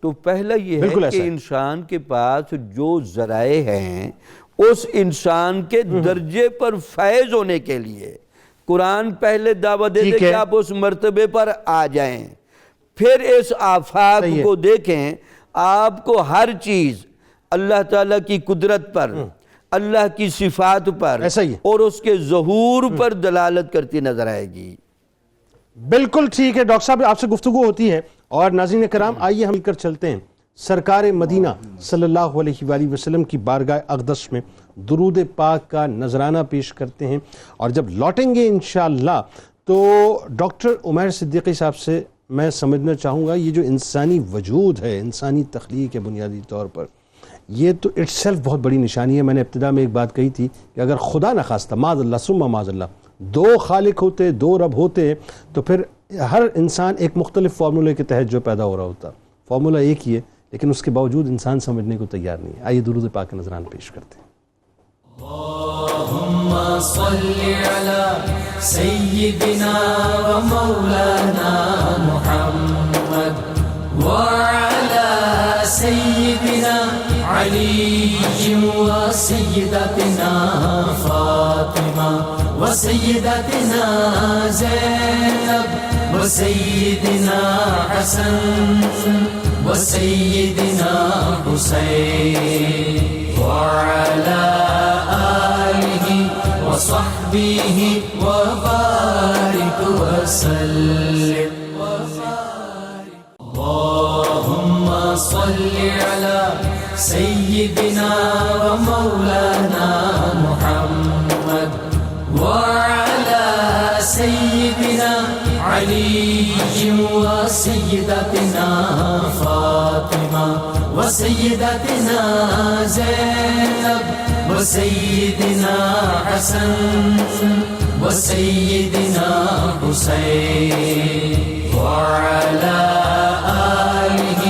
تو پہلا یہ ہے کہ انسان کے پاس جو ذرائع ہیں اس انسان کے درجے پر فائز ہونے کے لیے قرآن پہلے دعوت دے دے کہ آپ اس مرتبے پر آ جائیں، پھر اس آفاق کو دیکھیں، آپ کو ہر چیز اللہ تعالیٰ کی قدرت پر، اللہ کی صفات پر اور اس کے ظہور پر دلالت کرتی نظر آئے گی۔ بالکل ٹھیک ہے ڈاکٹر صاحب، آپ سے گفتگو ہوتی ہے، اور ناظرین کرام آئیے ہم کر چلتے ہیں سرکار مدینہ صلی اللہ علیہ وآلہ وسلم کی بارگاہ اقدس میں درود پاک کا نذرانہ پیش کرتے ہیں، اور جب لوٹیں گے انشاءاللہ تو ڈاکٹر عمیر صدیقی صاحب سے میں سمجھنا چاہوں گا یہ جو انسانی وجود ہے، انسانی تخلیق ہے بنیادی طور پر، یہ تو اٹ سیلف بہت بڑی نشانی ہے۔ میں نے ابتدا میں ایک بات کہی تھی کہ اگر خدا نہ خواستہ معاذ اللہ ثم معاذ اللہ دو خالق ہوتے، دو رب ہوتے، تو پھر ہر انسان ایک مختلف فارمولے کے تحت جو پیدا ہو رہا ہوتا۔ فارمولہ ایک ہی ہے لیکن اس کے باوجود انسان سمجھنے کو تیار نہیں ہے۔ آئیے درود پاک کا نذرانہ پیش کرتے ہیں۔ اللہم صلی علی سیدنا و مولانا محمد وعلی سیدنا علی و سیدتنا فاطمہ و سیدتنا زینب و سیدنا حسن و سیدنا حسین وعلى آله وصحبه وبارك وسلم اللهم صل على سيدنا ومولانا محمد وعلى سيدنا علي وسيدتنا فاطمة وسيدتنا زينب وسيدنا حسن وسيدنا حسين وعلى آله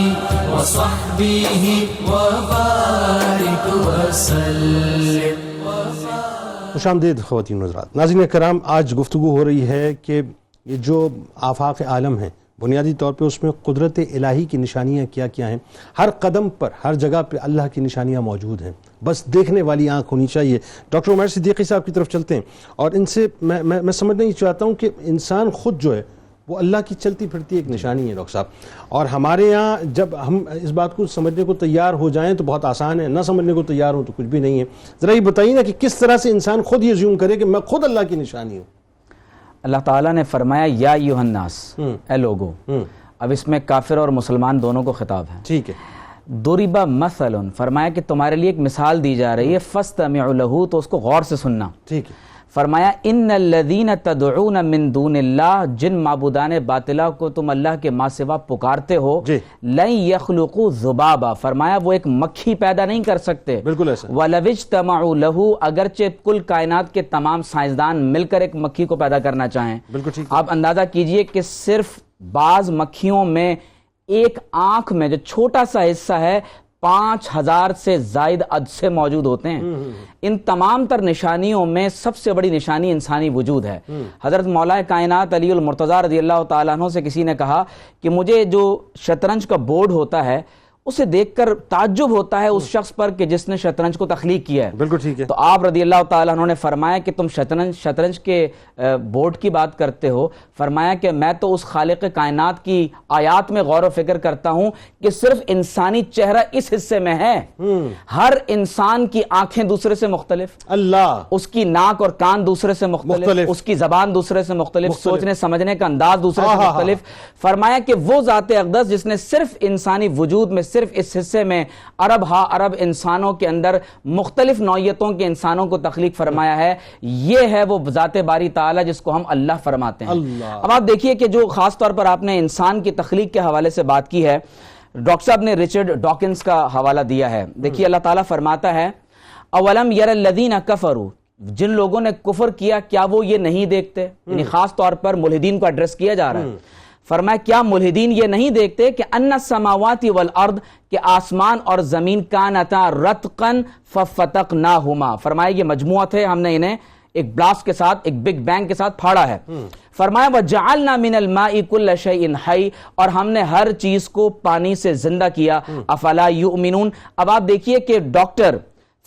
وصحبه وبارك وسلم. خوش آمدید خواتین و حضرات. ناظرین کرام، آج گفتگو ہو رہی ہے کہ یہ جو آفاق عالم ہیں بنیادی طور پہ اس میں قدرت الہی کی نشانیاں کیا کیا ہیں. ہر قدم پر ہر جگہ پہ اللہ کی نشانیاں موجود ہیں، بس دیکھنے والی آنکھ ہونی چاہیے. ڈاکٹر عمیر صدیقی صاحب کی طرف چلتے ہیں اور ان سے میں سمجھنا ہی چاہتا ہوں کہ انسان خود جو ہے وہ اللہ کی چلتی پھرتی ایک نشانی ہے ڈاکٹر صاحب. اور ہمارے یہاں جب ہم اس بات کو سمجھنے کو تیار ہو جائیں تو بہت آسان ہے، نہ سمجھنے کو تیار ہوں تو کچھ بھی نہیں ہے. ذرا یہ بتائیے نا کہ کس طرح سے انسان خود یہ زیوم کرے کہ میں خود اللہ کی نشانی ہوں. اللہ تعالیٰ نے فرمایا یا ایھا الناس، اے لوگو. اب اس میں کافر اور مسلمان دونوں کو خطاب ہے. ٹھیک ہے. ضرب مثل، فرمایا کہ تمہارے لیے ایک مثال دی جا رہی ہے، فاستمعوا لہ، تو اس کو غور سے سننا. ٹھیک ہے. فرمایا ان الذین تدعون من دون اللہ، جن معبودان باطلہ کو تم اللہ کے ماں سوا پکارتے ہو، لن یخلقوا ذبابا، فرمایا وہ ایک مکھی پیدا نہیں کر سکتے. بالکل ایسا. وَلَوِ اجْتَمَعُوا لَهُ، اگرچہ کل کائنات کے تمام سائنسدان مل کر ایک مکھی کو پیدا کرنا چاہیں. بالکل ٹھیک. آپ اندازہ کیجئے کہ صرف بعض مکھیوں میں ایک آنکھ میں جو چھوٹا سا حصہ ہے 5000 سے زائد عدسے موجود ہوتے ہیں. ان تمام تر نشانیوں میں سب سے بڑی نشانی انسانی وجود ہے. حضرت مولا کائنات علی المرتضیٰ رضی اللہ تعالیٰ عنہ سے کسی نے کہا کہ مجھے جو شطرنج کا بورڈ ہوتا ہے اسے دیکھ کر تعجب ہوتا ہے اس شخص پر کہ جس نے شطرنج کو تخلیق کیا ہے. بالکل ٹھیک ہے. تو آپ رضی اللہ تعالیٰ عنہ نے فرمایا کہ تم شطرنج کے بورڈ کی بات کرتے ہو. فرمایا کہ میں تو اس خالق کائنات کی آیات میں غور و فکر کرتا ہوں کہ صرف انسانی چہرہ اس حصے میں ہے. ہر انسان کی آنکھیں دوسرے سے مختلف، اللہ، اس کی ناک اور کان دوسرے سے مختلف، اس کی زبان دوسرے سے مختلف، سوچنے سمجھنے کا انداز دوسرے سے مختلف. فرمایا کہ وہ ذات اقدس جس نے صرف انسانی وجود میں صرف اس حصے میں ارب ہا ارب انسانوں کے اندر مختلف نوعیتوں کے انسانوں کو تخلیق فرمایا ہے، یہ ہے وہ ذات باری تعالی جس کو ہم اللہ فرماتے ہیں. اب آپ دیکھیے کہ جو خاص طور پر آپ نے انسان کی تخلیق کے حوالے سے بات کی ہے، ڈاکٹر صاحب نے رچرڈ ڈاکنز کا حوالہ دیا ہے. دیکھیے اللہ تعالیٰ فرماتا ہے اولم یر الذین کفروا، جن لوگوں نے کفر کیا کیا وہ یہ نہیں دیکھتے؟ یعنی خاص طور پر ملحدین کو ایڈریس کیا جا رہا ہے. فرمایا کیا ملحدین یہ نہیں دیکھتے کہ ان السماوات والارض، کہ آسمان اور زمین کانتا رتقا ففتقناہما. فرمایا یہ مجموعہ تھے، ہم نے انہیں ایک بلاسٹ کے ساتھ، ایک بگ بینگ کے ساتھ پھاڑا ہے. فرمایا وجعلنا من الماء کل شیء حی، اور ہم نے ہر چیز کو پانی سے زندہ کیا. افلا یؤمنون. اب آپ دیکھیے کہ ڈاکٹر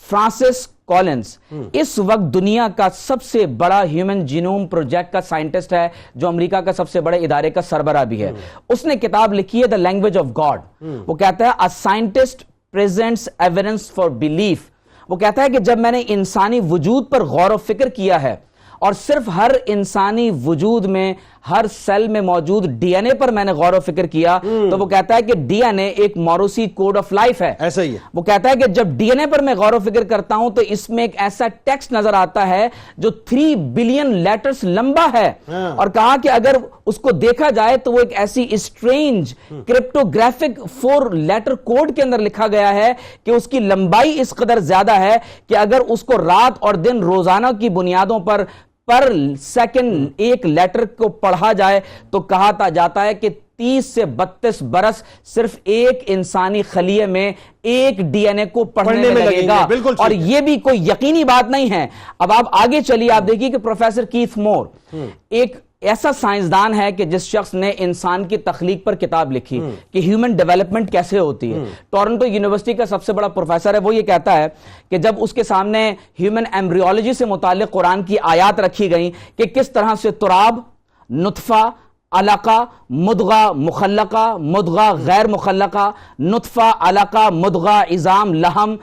فرانسس کولنز اس وقت دنیا کا سب سے بڑا ہیومن جینوم پروجیکٹ کا سائنٹسٹ ہے، جو امریکہ کا سب سے بڑے ادارے کا سربراہ بھی ہے. اس نے کتاب لکھی ہے دا لینگویج آف گاڈ. وہ کہتا ہے a scientist presents evidence for belief. وہ کہتا ہے کہ جب میں نے انسانی وجود پر غور و فکر کیا ہے اور صرف ہر انسانی وجود میں ہر سیل میں موجود ڈی این اے پر میں نے غور و فکر کیا تو وہ کہتا ہے کہ ڈی این اے ایک موروثی کوڈ آف لائف ہے. ایسا ہی ہے. وہ کہتا ہے کہ جب ڈی این اے پر میں غور و فکر کرتا ہوں تو اس میں ایک ایسا ٹیکسٹ نظر آتا ہے جو 3 بلین لیٹرز لمبا ہے, اور کہا کہ اگر اس کو دیکھا جائے تو وہ ایک ایسی اسٹرینج کرپٹوگرافک 4 لیٹر کوڈ کے اندر لکھا گیا ہے کہ اس کی لمبائی اس قدر زیادہ ہے کہ اگر اس کو رات اور دن روزانہ کی بنیادوں پر سیکنڈ ایک لیٹر کو پڑھا جائے تو کہا جاتا ہے کہ 30 سے 32 برس صرف ایک انسانی خلیے میں ایک ڈی این اے کو پڑھنے میں لگے گا, اور یہ بھی کوئی یقینی بات نہیں ہے. اب آپ آگے چلیے, آپ دیکھیے کہ پروفیسر کیتھ مور ایک ایسا سائنسدان ہے کہ جس شخص نے انسان کی تخلیق پر کتاب لکھی کہ ہیومن ڈیولپمنٹ کیسے ہوتی ہے. ٹورنٹو یونیورسٹی کا سب سے بڑا پروفیسر ہے. وہ یہ کہتا ہے کہ جب اس کے سامنے ہیومن ایمبریولوجی سے متعلق قرآن کی آیات رکھی گئیں کہ کس طرح سے تراب, نطفہ, علقہ, مدغہ مخلقہ, مدغہ غیر مخلقہ, نطفہ, علقہ, مدغہ, عظام, لحم,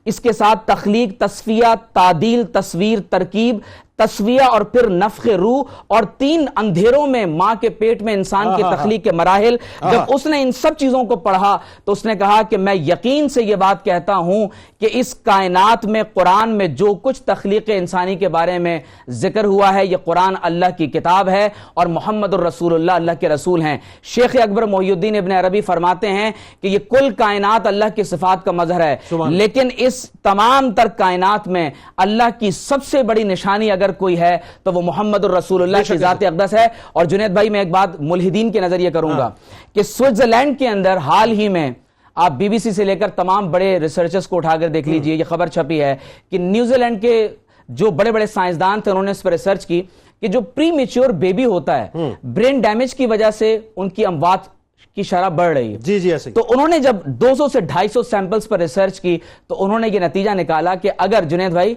اس کے ساتھ تخلیق, تصفیہ, تعدیل, تصویر, ترکیب, تسویہ اور پھر نفخ روح اور 3 اندھیروں میں ماں کے پیٹ میں انسان کی تخلیق کے مراحل. جب اس نے ان سب چیزوں کو پڑھا تو اس نے کہا کہ میں یقین سے یہ بات کہتا ہوں کہ اس کائنات میں قرآن میں جو کچھ تخلیق انسانی کے بارے میں ذکر ہوا ہے یہ قرآن اللہ کی کتاب ہے اور محمد الرسول اللہ اللہ کے رسول ہیں. شیخ اکبر محی الدین ابن عربی فرماتے ہیں کہ یہ کل کائنات اللہ کی صفات کا مظہر ہے, لیکن اس تمام تر کائنات میں اللہ کی سب سے بڑی نشانی اگر کوئی ہے تو وہ محمد الرسول اللہ کی ذات اقدس ہے. اور جنید بھائی میں ایک بات ملحدین کے نظریے کروں گا کہ سوئٹزرلینڈ کے اندر حال ہی میں آپ بی بی سی سے لے کر تمام بڑے ریسرچرز کو اٹھا کر دیکھ لیجئے, یہ خبر چھپی ہے کہ نیوزی لینڈ کے جو بڑے بڑے سائنسدان تھے انہوں نے اس پر ریسرچ کی کہ جو پری میچور بیبی ہوتا ہے برین ڈیمیج کی وجہ سے ان کی اموات کی شرح بڑھ رہی ہے. جی ایسے تو انہوں نے جب 200 سے 250 سیمپلز پر ریسرچ کی تو انہوں نے یہ نتیجہ نکالا کہ اگر جنید بھائی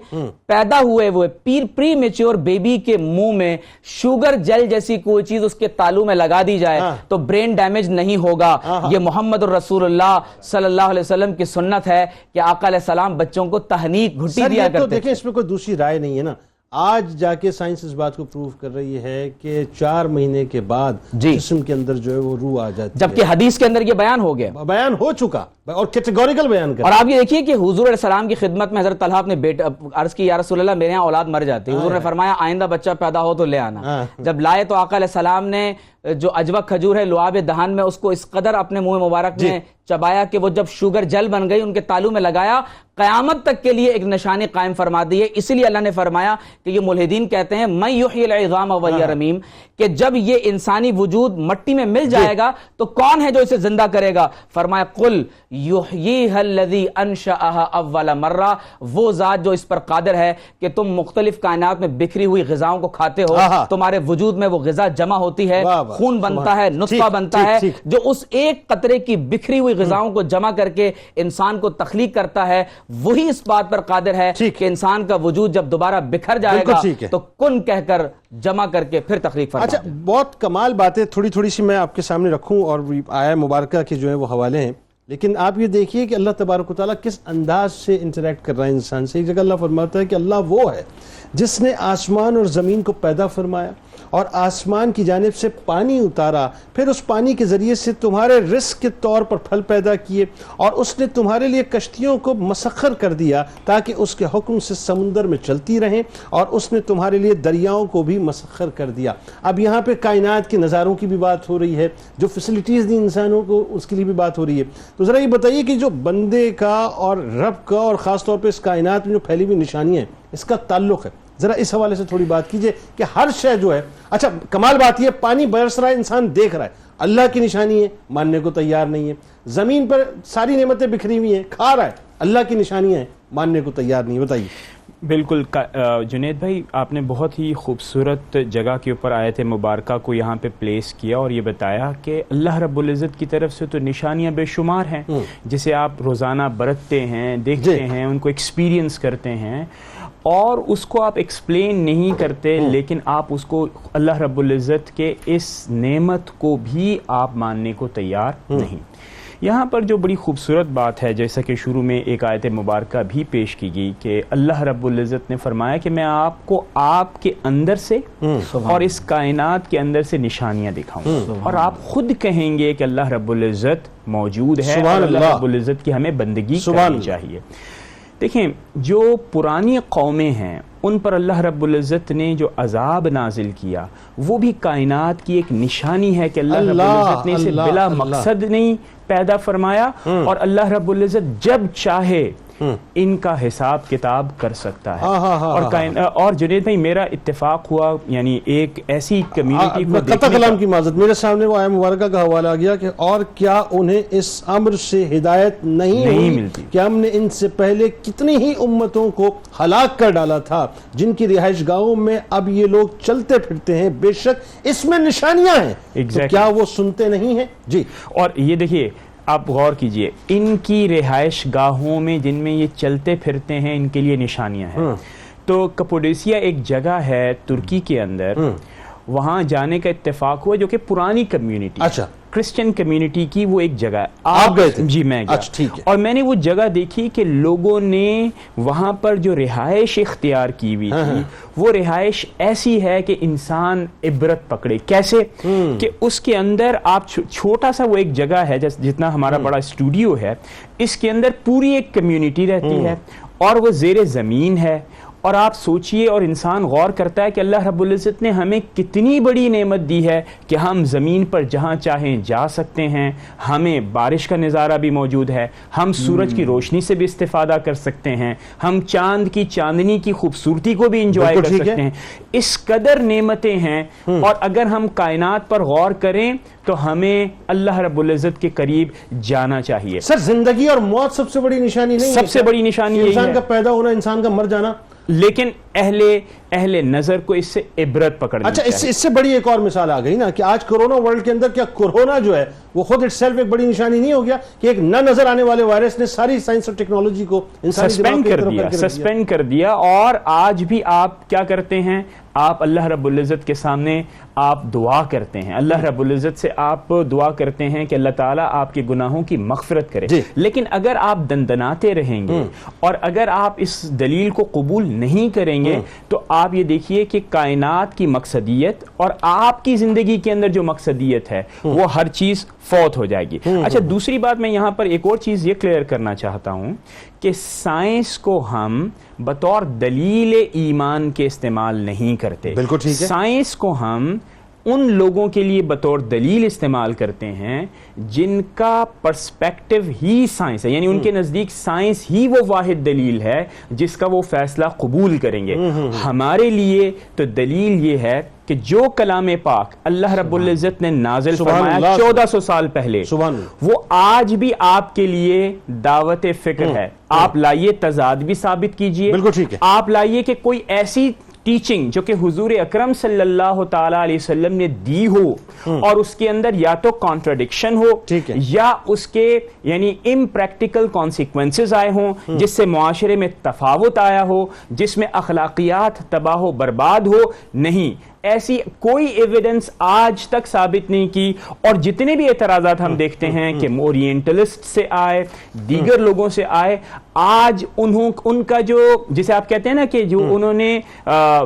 پیدا ہوئے وہ پری میچور بیبی کے منہ میں شوگر جیل جیسی کوئی چیز اس کے تالو میں لگا دی جائے تو برین ڈیمیج نہیں ہوگا. یہ محمد الرسول اللہ صلی اللہ علیہ وسلم کی سنت ہے کہ آقا علیہ السلام بچوں کو تہنیک گھٹی دیا کرتے. دیکھیں اس میں کوئی دوسری رائے نہیں ہے نا, آج جا کے سائنس اس بات کو پروف کر رہی ہے کہ 4 مہینے کے بعد جسم کے اندر جو ہے وہ روح آ جاتی ہے, جبکہ حدیث کے اندر یہ بیان ہو گیا, بیان ہو چکا اور کیٹیگوریکل بیان کر. اور آپ یہ دیکھیے کہ حضور علیہ السلام کی خدمت میں حضرت طلحہ نے بیٹا عرض کی یا رسول اللہ میرے یہاں اولاد مر جاتی, حضور نے فرمایا آئندہ بچہ پیدا ہو تو لے آنا. جب لائے تو آقا علیہ السلام نے جو عجوہ کھجور ہے لعاب دہان میں اس کو اس قدر اپنے منہ مبارک میں چبایا کہ وہ جب شوگر جل بن گئی ان کے تالو میں لگایا, قیامت تک کے لیے ایک نشانی قائم فرما دی ہے. اسی لیے اللہ نے فرمایا کہ یہ ملحدین کہتے ہیں من یحیی العظام وہی رمیم, کہ جب یہ انسانی وجود مٹی میں مل جائے گا تو کون ہے جو اسے زندہ کرے گا؟ فرمایا قل یحییھا الذی انشأھا اول مرہ, وہ ذات جو اس پر قادر ہے کہ تم مختلف کائنات میں بکھری ہوئی غذاؤں کو کھاتے ہو, تمہارے وجود میں وہ غذا جمع ہوتی ہے, خون بنتا ہے, نطفہ بنتا ہے, جو اس ایک قطرے کی بکھری ہوئی غذاؤں کو جمع کر کے انسان کو تخلیق کرتا ہے, وہی اس بات پر قادر ہے کہ انسان کا وجود جب دوبارہ بکھر جائے گا تو کن کہہ کر جمع کر کے پھر تخلیق فرما. اچھا بہت کمال باتیں تھوڑی سی میں آپ کے سامنے رکھوں اور آیہ مبارکہ کے جو ہے وہ حوالے ہیں, لیکن آپ یہ دیکھیے کہ اللہ تبارک و تعالیٰ کس انداز سے انٹریکٹ کر رہا ہے انسان سے. ایک جگہ اللہ فرماتا ہے کہ اللہ وہ ہے جس نے آسمان اور زمین کو پیدا فرمایا اور آسمان کی جانب سے پانی اتارا, پھر اس پانی کے ذریعے سے تمہارے رزق کے طور پر پھل پیدا کیے, اور اس نے تمہارے لیے کشتیوں کو مسخر کر دیا تاکہ اس کے حکم سے سمندر میں چلتی رہیں, اور اس نے تمہارے لیے دریاؤں کو بھی مسخر کر دیا. اب یہاں پہ کائنات کے نظاروں کی بھی بات ہو رہی ہے, جو فیسلٹیز دی انسانوں کو اس کے لیے بھی بات ہو رہی ہے. تو ذرا یہ بتائیے کہ جو بندے کا اور رب کا اور خاص طور پہ اس کائنات میں جو پھیلی ہوئی نشانیاں ہیں اس کا تعلق ہے, ذرا اس حوالے سے تھوڑی بات کیجئے کہ ہر شے جو ہے, اچھا کمال بات یہ پانی برس رہا ہے انسان دیکھ رہا ہے, اللہ کی نشانی ہے ماننے کو تیار نہیں ہے. زمین پر ساری نعمتیں بکھری ہوئی ہیں کھا رہا ہے, اللہ کی نشانیاں ہیں ماننے کو تیار نہیں. بتائیے. بالکل جنید بھائی آپ نے بہت ہی خوبصورت جگہ کے اوپر آیت مبارکہ کو یہاں پہ پلیس کیا اور یہ بتایا کہ اللہ رب العزت کی طرف سے تو نشانیاں بے شمار ہیں جسے آپ روزانہ برتتے ہیں, دیکھتے ہیں, ان کو ایکسپیرینس کرتے ہیں, اور اس کو آپ ایکسپلین نہیں کرتے, لیکن آپ اس کو اللہ رب العزت کے اس نعمت کو بھی آپ ماننے کو تیار نہیں. یہاں پر جو بڑی خوبصورت بات ہے, جیسا کہ شروع میں ایک آیت مبارکہ بھی پیش کی گئی کہ اللہ رب العزت نے فرمایا کہ میں آپ کو آپ کے اندر سے اور اس کائنات کے اندر سے نشانیاں دکھاؤں, اور آپ خود کہیں گے کہ اللہ رب العزت موجود ہے اور اللہ رب العزت کی ہمیں بندگی کرنی چاہیے. دیکھیں جو پرانی قومیں ہیں ان پر اللہ رب العزت نے جو عذاب نازل کیا وہ بھی کائنات کی ایک نشانی ہے کہ اللہ رب العزت نے اسے بلا مقصد نہیں پیدا فرمایا, اور اللہ رب العزت جب چاہے ان کا حساب کتاب کر سکتا ہے. اور جنید بھائی میرا اتفاق ہوا, یعنی ایک ایسی کمیونٹی کو قطع کلام کی معذرت, میرے سامنے وہ آیہ مبارکہ کا حوالہ آ گیا کہ اور کیا انہیں اس امر سے ہدایت نہیں ملتی کہ ہم نے ان سے پہلے کتنی ہی امتوں کو ہلاک کر ڈالا تھا جن کی رہائش گاہوں میں اب یہ لوگ چلتے پھرتے ہیں, بے شک اس میں نشانیاں ہیں, کیا وہ سنتے نہیں ہیں؟ جی. اور یہ دیکھیے آپ غور کیجئے, ان کی رہائش گاہوں میں جن میں یہ چلتے پھرتے ہیں ان کے لیے نشانیاں ہیں. تو کپوڈیسیا ایک جگہ ہے ترکی کے اندر, وہاں جانے کا اتفاق ہوا جو کہ پرانی کمیونٹی, کرسچن کمیونٹی کی وہ ایک جگہ ہے. آپ گئے تھے؟ جی میں گیا. اچھا ٹھیک ہے. اور میں نے وہ جگہ دیکھی کہ لوگوں نے وہاں پر جو رہائش اختیار کی ہوئی تھی وہ رہائش ایسی ہے کہ انسان عبرت پکڑے. کیسے کہ اس کے اندر آپ چھوٹا سا وہ ایک جگہ ہے جتنا ہمارا بڑا اسٹوڈیو ہے, اس کے اندر پوری ایک کمیونٹی رہتی ہے اور وہ زیر زمین ہے. اور آپ سوچئے اور انسان غور کرتا ہے کہ اللہ رب العزت نے ہمیں کتنی بڑی نعمت دی ہے کہ ہم زمین پر جہاں چاہیں جا سکتے ہیں, ہمیں بارش کا نظارہ بھی موجود ہے, ہم سورج کی روشنی سے بھی استفادہ کر سکتے ہیں, ہم چاند کی چاندنی کی خوبصورتی کو بھی انجوائے کر سکتے ہیں. اس قدر نعمتیں ہیں, اور اگر ہم کائنات پر غور کریں تو ہمیں اللہ رب العزت کے قریب جانا چاہیے. سر زندگی اور موت سب سے بڑی نشانی نہیں ہے؟ سب سے بڑی نشانی یہی ہے, انسان کا پیدا ہونا, انسان کا مر جانا. لیکن اہل نظر کو اس سے عبرت پکڑنی اچھا چاہیے. اس سے بڑی ایک اور مثال آ گئی نا کہ آج کورونا ورلڈ کے اندر کیا کورونا جو ہے وہ خود اٹ سیلف ایک بڑی نشانی نہیں ہو گیا کہ ایک نہ نظر آنے والے وائرس نے ساری سائنس اور ٹیکنالوجی کو سسپینڈ کر دیا. اور آج بھی آپ کیا کرتے ہیں, آپ اللہ رب العزت کے سامنے آپ دعا کرتے ہیں, اللہ رب العزت سے آپ دعا کرتے ہیں کہ اللہ تعالیٰ آپ کے گناہوں کی مغفرت کرے. لیکن اگر آپ دندناتے رہیں گے اور اگر آپ اس دلیل کو قبول نہیں کریں گے تو آپ یہ دیکھیے کہ کائنات کی مقصدیت اور آپ کی زندگی کے اندر جو مقصدیت ہے وہ ہر چیز فوت ہو جائے گی. اچھا دوسری بات میں یہاں پر ایک اور چیز یہ کلیئر کرنا چاہتا ہوں کہ سائنس کو ہم بطور دلیل ایمان کے استعمال نہیں کرتے. بالکل ٹھیک ہے. سائنس کو ہم ان لوگوں کے لیے بطور دلیل استعمال کرتے ہیں جن کا پرسپیکٹو ہی سائنس ہے, یعنی ان کے نزدیک سائنس ہی وہ واحد دلیل ہے جس کا وہ فیصلہ قبول کریں گے. ہمارے لیے تو دلیل یہ ہے کہ جو کلام پاک اللہ رب العزت نے نازل فرمایا 1400 سال پہلے, وہ آج بھی آپ کے لیے دعوت فکر ہے. آپ لائیے تضاد بھی ثابت کیجئے, آپ لائیے کہ کوئی ایسی ٹیچنگ جو کہ حضور اکرم صلی اللہ تعالی علیہ وسلم نے دی ہو اور اس کے اندر یا تو کانٹرڈکشن ہو یا اس کے یعنی امپریکٹیکل کانسیکوینسز آئے ہوں جس سے معاشرے میں تفاوت آیا ہو, جس میں اخلاقیات تباہ و برباد ہو. نہیں, ایسی کوئی ایویڈنس آج تک ثابت نہیں کی. اور جتنے بھی اعتراضات ہم دیکھتے ہیں کہ اورینٹلسٹ سے آئے, دیگر لوگوں سے آئے, آج ان کا جو جسے آپ کہتے ہیں نا کہ جو انہوں نے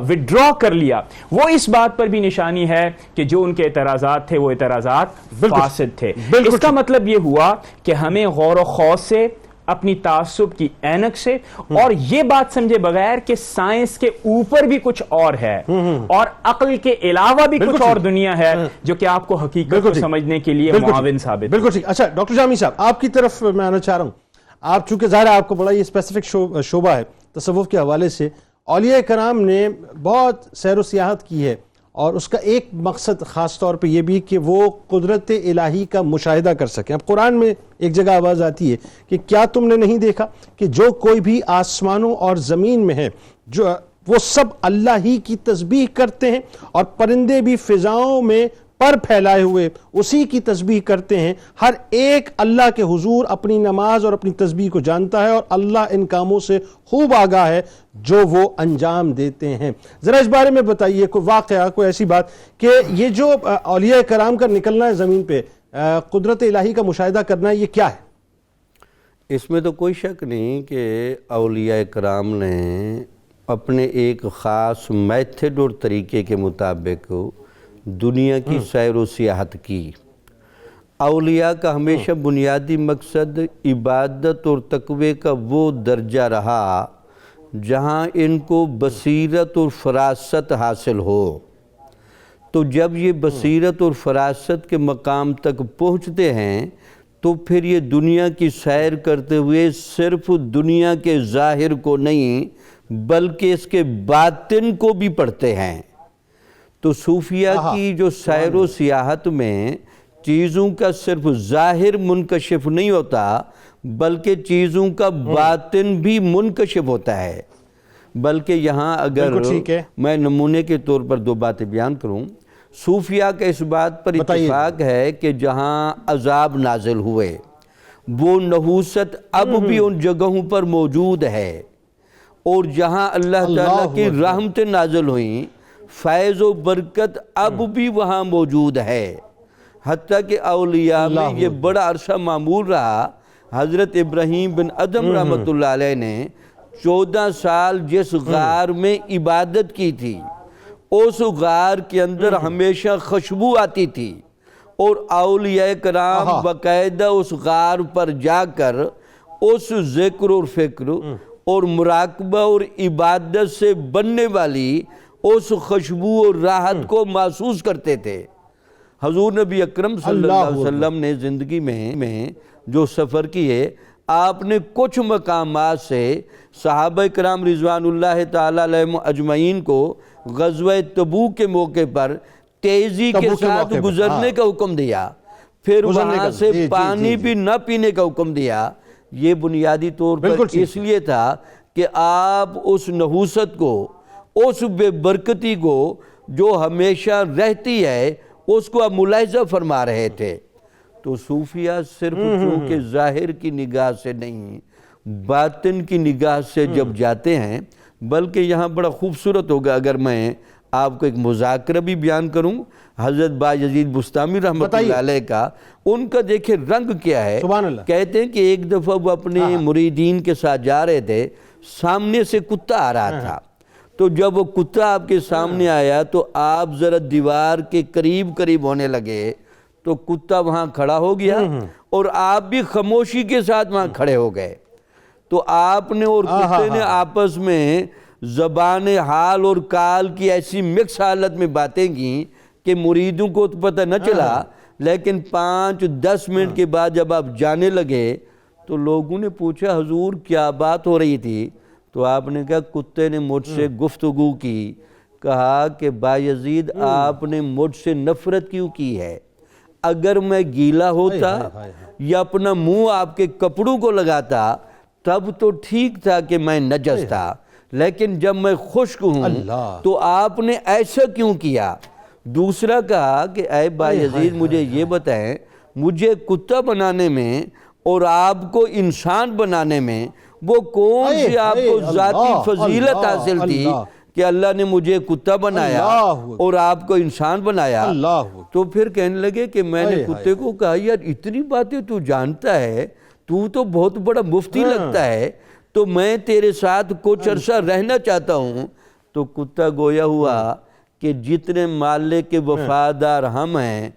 وڈرا کر لیا, وہ اس بات پر بھی نشانی ہے کہ جو ان کے اعتراضات تھے وہ اعتراضات فاسد تھے. اس کا مطلب یہ ہوا کہ ہمیں غور و خوض سے, اپنی تعصب کی اینک سے, اور یہ بات سمجھے بغیر کہ سائنس کے اوپر بھی کچھ اور ہے اور عقل کے علاوہ بھی کچھ اور دنیا ہے جو کہ آپ کو حقیقت کو سمجھنے کے لیے معاون ثابت. بالکل ٹھیک. اچھا ڈاکٹر جامی صاحب, آپ کی طرف میں آنا چاہ رہا ہوں. آپ چونکہ ظاہر ہے آپ کو بڑا یہ اسپیسیفک شعبہ ہے تصوف کے حوالے سے, اولیاء کرام نے بہت سیر و سیاحت کی ہے اور اس کا ایک مقصد خاص طور پہ یہ بھی کہ وہ قدرت الہی کا مشاہدہ کر سکیں. اب قرآن میں ایک جگہ آواز آتی ہے کہ کیا تم نے نہیں دیکھا کہ جو کوئی بھی آسمانوں اور زمین میں ہے جو وہ سب اللہ ہی کی تسبیح کرتے ہیں, اور پرندے بھی فضاؤں میں پر پھیلائے ہوئے اسی کی تسبیح کرتے ہیں. ہر ایک اللہ کے حضور اپنی نماز اور اپنی تسبیح کو جانتا ہے, اور اللہ ان کاموں سے خوب آگاہ ہے جو وہ انجام دیتے ہیں. ذرا اس بارے میں بتائیے کوئی واقعہ, کوئی ایسی بات کہ یہ جو اولیاء کرام کا نکلنا ہے زمین پہ, قدرت الہی کا مشاہدہ کرنا ہے, یہ کیا ہے؟ اس میں تو کوئی شک نہیں کہ اولیاء کرام نے اپنے ایک خاص میتھڈ اور طریقے کے مطابق دنیا کی سیر و سیاحت کی. اولیاء کا ہمیشہ بنیادی مقصد عبادت اور تقوی کا وہ درجہ رہا جہاں ان کو بصیرت اور فراست حاصل ہو. تو جب یہ بصیرت اور فراست کے مقام تک پہنچتے ہیں تو پھر یہ دنیا کی سیر کرتے ہوئے صرف دنیا کے ظاہر کو نہیں بلکہ اس کے باطن کو بھی پڑھتے ہیں. تو صوفیہ کی جو سیر و سیاحت میں چیزوں کا صرف ظاہر منکشف نہیں ہوتا بلکہ چیزوں کا باطن بھی منکشف ہوتا ہے. بلکہ یہاں اگر میں نمونے کے طور پر دو باتیں بیان کروں, صوفیہ کا اس بات پر اتفاق ہے کہ جہاں عذاب نازل ہوئے وہ نحوست اب بھی ان جگہوں پر موجود ہے, اور جہاں اللہ تعالیٰ کی رحمتیں نازل ہوئیں فیض و برکت اب بھی وہاں موجود ہے. حتیٰ کہ اولیاء میں یہ بڑا عرصہ معمول رہا۔ حضرت ابراہیم بن ادم رحمۃ اللہ علیہ نے 14 سال جس غار میں عبادت کی تھی، اس غار کے اندر ہمیشہ خوشبو آتی تھی، اور اولیاء کرام باقاعدہ اس غار پر جا کر اس ذکر اور فکر اور مراقبہ اور عبادت سے بننے والی اس خوشبو اور راحت کو محسوس کرتے تھے۔ حضور نبی اکرم صلی اللہ علیہ وسلم نے زندگی میں جو سفر کیے، آپ نے کچھ مقامات سے صحابہ کرام رضوان اللہ تعالی علیہم اجمعین کو غزوہ تبوک کے موقع پر تیزی کے ساتھ گزرنے کا حکم دیا، پھر وہاں سے پانی بھی نہ پینے کا حکم دیا۔ یہ بنیادی طور پر اس لیے تھا کہ آپ اس نحوست کو، اس بے برکتی کو جو ہمیشہ رہتی ہے، اس کو آپ ملاحظہ فرما رہے تھے۔ تو صوفیہ صرف چونکہ ظاہر کی نگاہ سے نہیں، باطن کی نگاہ سے جب جاتے ہیں، بلکہ یہاں بڑا خوبصورت ہوگا اگر میں آپ کو ایک مذاکرہ بھی بیان کروں حضرت بایزید بستامی رحمۃ اللہ علیہ کا۔ ان کا دیکھیں رنگ کیا ہے۔ کہتے ہیں کہ ایک دفعہ وہ اپنے مریدین کے ساتھ جا رہے تھے، سامنے سے کتا آ رہا تھا، تو جب وہ کتا آپ کے سامنے آیا تو آپ ذرا دیوار کے قریب ہونے لگے، تو کتا وہاں کھڑا ہو گیا اور آپ بھی خاموشی کے ساتھ وہاں کھڑے ہو گئے۔ تو آپ نے اور کتے نے آپس میں زبان حال اور کال کی ایسی مکس حالت میں باتیں کی کہ مریدوں کو تو پتہ نہ چلا، لیکن 5-10 منٹ کے بعد جب آپ جانے لگے تو لوگوں نے پوچھا حضور کیا بات ہو رہی تھی؟ تو آپ نے کہا کتے نے مجھ سے گفتگو کی، کہا کہ بایزید آپ نے مجھ سے نفرت کیوں کی ہے؟ اگر میں گیلا ہوتا یا اپنا منہ آپ کے کپڑوں کو لگاتا تب تو ٹھیک تھا کہ میں نجس تھا، لیکن جب میں خشک ہوں تو آپ نے ایسا کیوں کیا؟ دوسرا کہا کہ اے بایزید مجھے یہ بتائیں، مجھے کتا بنانے میں اور آپ کو انسان بنانے میں وہ کون سی آپ کو ذاتی فضیلت حاصل تھی کہ اللہ نے مجھے کتا بنایا اور آپ کو انسان بنایا؟ تو پھر کہنے لگے کہ میں نے کتے کو کہا یار اتنی باتیں تو جانتا ہے، تو تو بہت بڑا مفتی لگتا ہے، تو میں تیرے ساتھ کچھ عرصہ رہنا چاہتا ہوں۔ تو کتا گویا ہوا کہ جتنے مالک کے وفادار ہم ہیں،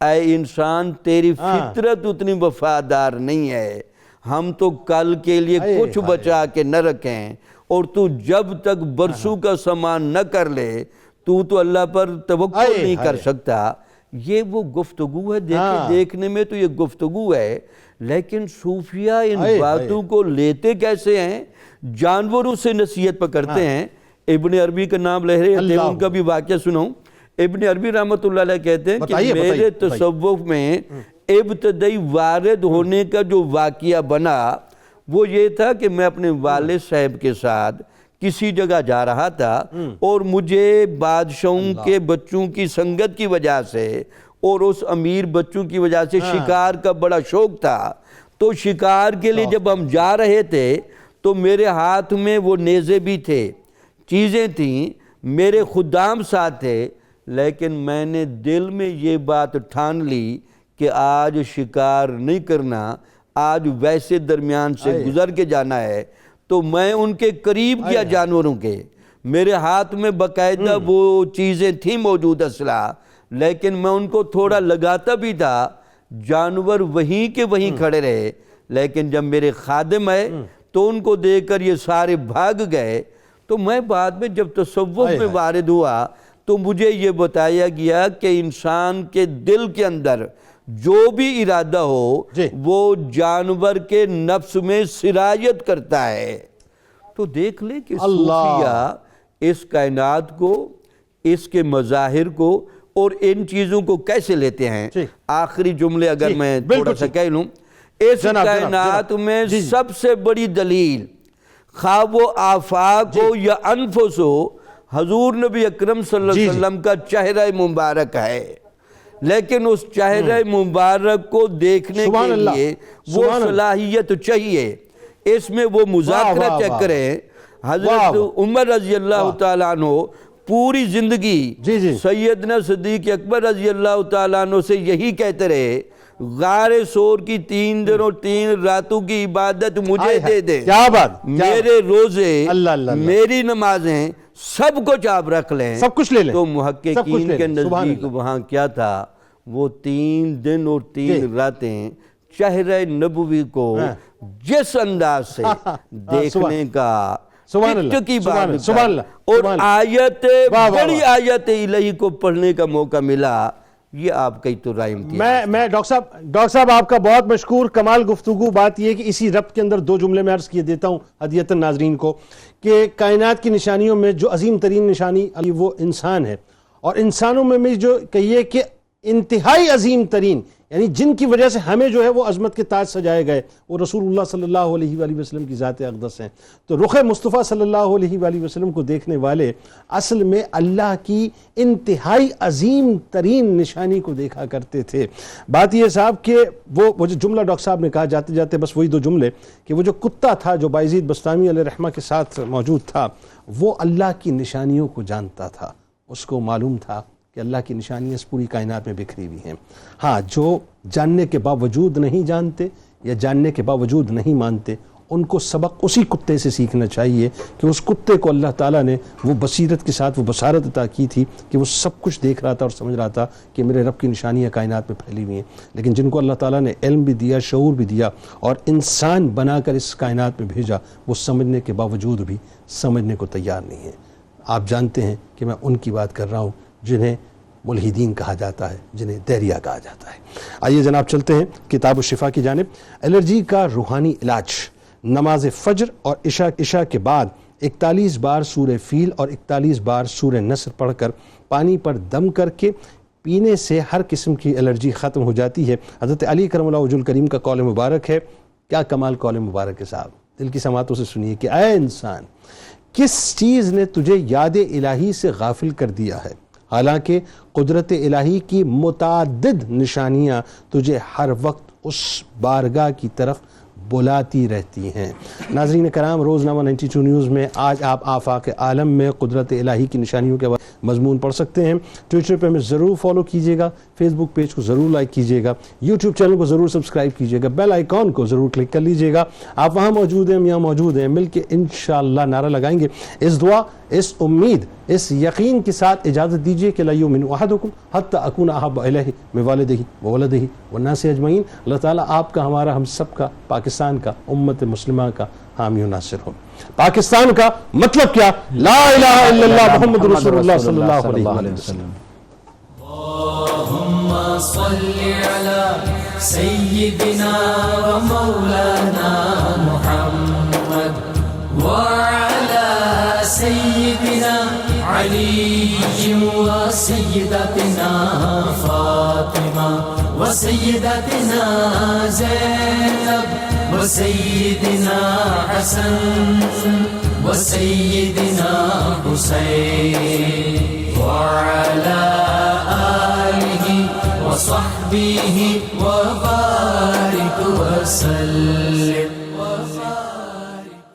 اے انسان تیری فطرت اتنی وفادار نہیں ہے، ہم تو کل کے لیے کچھ بچا کے نہ رکھیں، اور تو جب تک برسوں کا سامان نہ کر لے تو اللہ پر توکل نہیں کر سکتا۔ یہ وہ گفتگو ہے، دیکھنے میں تو یہ گفتگو ہے، لیکن صوفیہ ان باتوں کو لیتے کیسے ہیں؟ جانوروں سے نصیحت پکڑتے ہیں۔ ابن عربی کا نام لے رہے ہیں، ان کا بھی واقعہ سناؤں۔ ابن عربی رحمۃ اللہ علیہ کہتے ہیں کہ میرے تصوف میں ابتدائی وارد ہونے کا جو واقعہ بنا وہ یہ تھا کہ میں اپنے والد صاحب کے ساتھ کسی جگہ جا رہا تھا، اور مجھے بادشاہوں کے بچوں کی سنگت کی وجہ سے اور اس امیر بچوں کی وجہ سے شکار کا بڑا شوق تھا۔ تو شکار کے لیے جب ہم جا رہے تھے تو میرے ہاتھ میں وہ نیزے بھی تھے، چیزیں تھیں، میرے خدام ساتھ تھے، لیکن میں نے دل میں یہ بات ٹھان لی کہ آج شکار نہیں کرنا، آج ویسے درمیان سے گزر کے جانا ہے۔ تو میں ان کے قریب کیا جانوروں کے، میرے ہاتھ میں باقاعدہ وہ چیزیں تھیں موجود اسلحہ، لیکن میں ان کو تھوڑا لگاتا بھی تھا، جانور وہیں کے وہیں کھڑے رہے، لیکن جب میرے خادم آئے تو ان کو دیکھ کر یہ سارے بھاگ گئے۔ تو میں بعد میں جب تصوف میں وارد ہوا تو مجھے یہ بتایا گیا کہ انسان کے دل کے اندر جو بھی ارادہ ہو وہ جانور کے نفس میں سرایت کرتا ہے۔ تو دیکھ لیں کہ صوفیہ اس کائنات کو، اس کے مظاہر کو اور ان چیزوں کو کیسے لیتے ہیں۔ آخری جملے اگر میں تھوڑا سا کہہ لوں، اس کائنات میں سب سے بڑی دلیل، خواہ وہ آفاق ہو یا انفس ہو، حضور نبی اکرم صلی اللہ علیہ وسلم کا چہرہ مبارک ہے۔ لیکن اس چہرہ مبارک کو دیکھنے کے لیے وہ صلاحیت چاہیے، اس میں وہ مذاکرہ چیک کریں۔ حضرت عمر رضی اللہ تعالیٰ عنہ پوری زندگی جی جی سیدنا صدیق اکبر رضی اللہ تعالیٰ عنہ سے یہی کہتے رہے، غار سور کی 3 دن اور 3 راتوں کی عبادت مجھے دے دیں، کیا بات، میرے روزے، اللہ اللہ اللہ، میری نمازیں، سب کچھ آپ رکھ لیں، سب کچھ لے لیں، تو محققین کے نزدیک وہاں کیا تھا، وہ 3 دن اور 3 راتیں چہرہ نبوی کو جس انداز سے دیکھنے کا کی بات اور آیت، بڑی آیت الہی کو پڑھنے کا موقع ملا، یہ آپ کا تو رائم کیا۔ میں ڈاکٹر صاحب آپ کا بہت مشکور، کمال گفتگو۔ بات یہ ہے کہ اسی ربط کے اندر 2 جملے میں عرض کیے دیتا ہوں ہدیتاً ناظرین کو، کہ کائنات کی نشانیوں میں جو عظیم ترین نشانی وہ انسان ہے، اور انسانوں میں جو کہیے کہ انتہائی عظیم ترین، یعنی جن کی وجہ سے ہمیں جو ہے وہ عظمت کے تاج سجائے گئے، وہ رسول اللہ صلی اللہ علیہ وآلہ وسلم کی ذات اقدس ہیں۔ تو رخ مصطفیٰ صلی اللہ علیہ وآلہ وسلم کو دیکھنے والے اصل میں اللہ کی انتہائی عظیم ترین نشانی کو دیکھا کرتے تھے۔ بات یہ صاحب کہ وہ جو جملہ ڈاکٹر صاحب نے کہا، جاتے جاتے بس وہی 2 جملے، کہ وہ جو کتا تھا جو بایزید بستامی علیہ رحمہ کے ساتھ موجود تھا، وہ اللہ کی نشانیوں کو جانتا تھا، اس کو معلوم تھا کہ اللہ کی نشانیاں اس پوری کائنات میں بکھری ہوئی ہیں۔ ہاں، جو جاننے کے باوجود نہیں جانتے یا جاننے کے باوجود نہیں مانتے، ان کو سبق اسی کتے سے سیکھنا چاہیے کہ اس کتے کو اللہ تعالیٰ نے وہ بصیرت کے ساتھ وہ بصارت عطا کی تھی کہ وہ سب کچھ دیکھ رہا تھا اور سمجھ رہا تھا کہ میرے رب کی نشانیاں کائنات میں پھیلی ہوئی ہیں، لیکن جن کو اللہ تعالیٰ نے علم بھی دیا، شعور بھی دیا اور انسان بنا کر اس کائنات میں بھیجا، وہ سمجھنے کے باوجود بھی سمجھنے کو تیار نہیں ہیں۔ آپ جانتے ہیں کہ میں ان کی بات کر رہا ہوں جنہیں ملحدین کہا جاتا ہے، جنہیں دیریا کہا جاتا ہے۔ آئیے جناب چلتے ہیں کتاب الشفا کی جانب۔ الرجی کا روحانی علاج، نماز فجر اور عشاء کے بعد 41 بار سورہ فیل اور 41 بار سورہ نصر پڑھ کر پانی پر دم کر کے پینے سے ہر قسم کی الرجی ختم ہو جاتی ہے۔ حضرت علی کرم اللہ وجہ الکریم کا قول مبارک ہے۔ کیا کمال قول مبارک ہے صاحب، دل کی سماعتوں سے سنیے کہ اے انسان، کس چیز نے تجھے یاد الہی سے غافل کر دیا ہے، حالانکہ قدرت الہی کی متعدد نشانیاں تجھے ہر وقت اس بارگاہ کی طرف بلاتی رہتی ہیں۔ ناظرین کرام، روزنامہ 92 نیوز میں آج آپ آفاق عالم میں قدرت الہی کی نشانیوں کے مضمون پڑھ سکتے ہیں۔ ٹویٹر پہ ہمیں ضرور فالو کیجیے گا، فیس بک پیج کو ضرور لائک کیجیے گا، یوٹیوب چینل کو ضرور سبسکرائب کیجیے گا، بیل آئیکن کو ضرور کلک کر لیجیے گا۔ آپ وہاں موجود ہیں، ہم یہاں موجود ہیں، مل کے انشاءاللہ نعرہ لگائیں گے۔ اس دعا، اس امید، اس یقین کے ساتھ اجازت دیجیے کہ لا یؤمن احدکم حتی اکون احب الیہ من والدہ وولدہ والناس اجمعین۔ اللہ تعالیٰ آپ کا، ہمارا، ہم سب کا، پاکستان کا، امت مسلمہ کا حامی و ناصر ہو۔ پاکستان کا مطلب کیا؟ لا الہ الا اللہ محمد رسول اللہ صلی اللہ علیہ وسلم۔ اللهم صل على سيدنا ومولانا محمد وعلى سيدنا علي وسيدتنا فاطمة وسيدتنا زينب وسيدنا حسن وسيدنا حسين وعلى آله وصحبه وبارك وسلم۔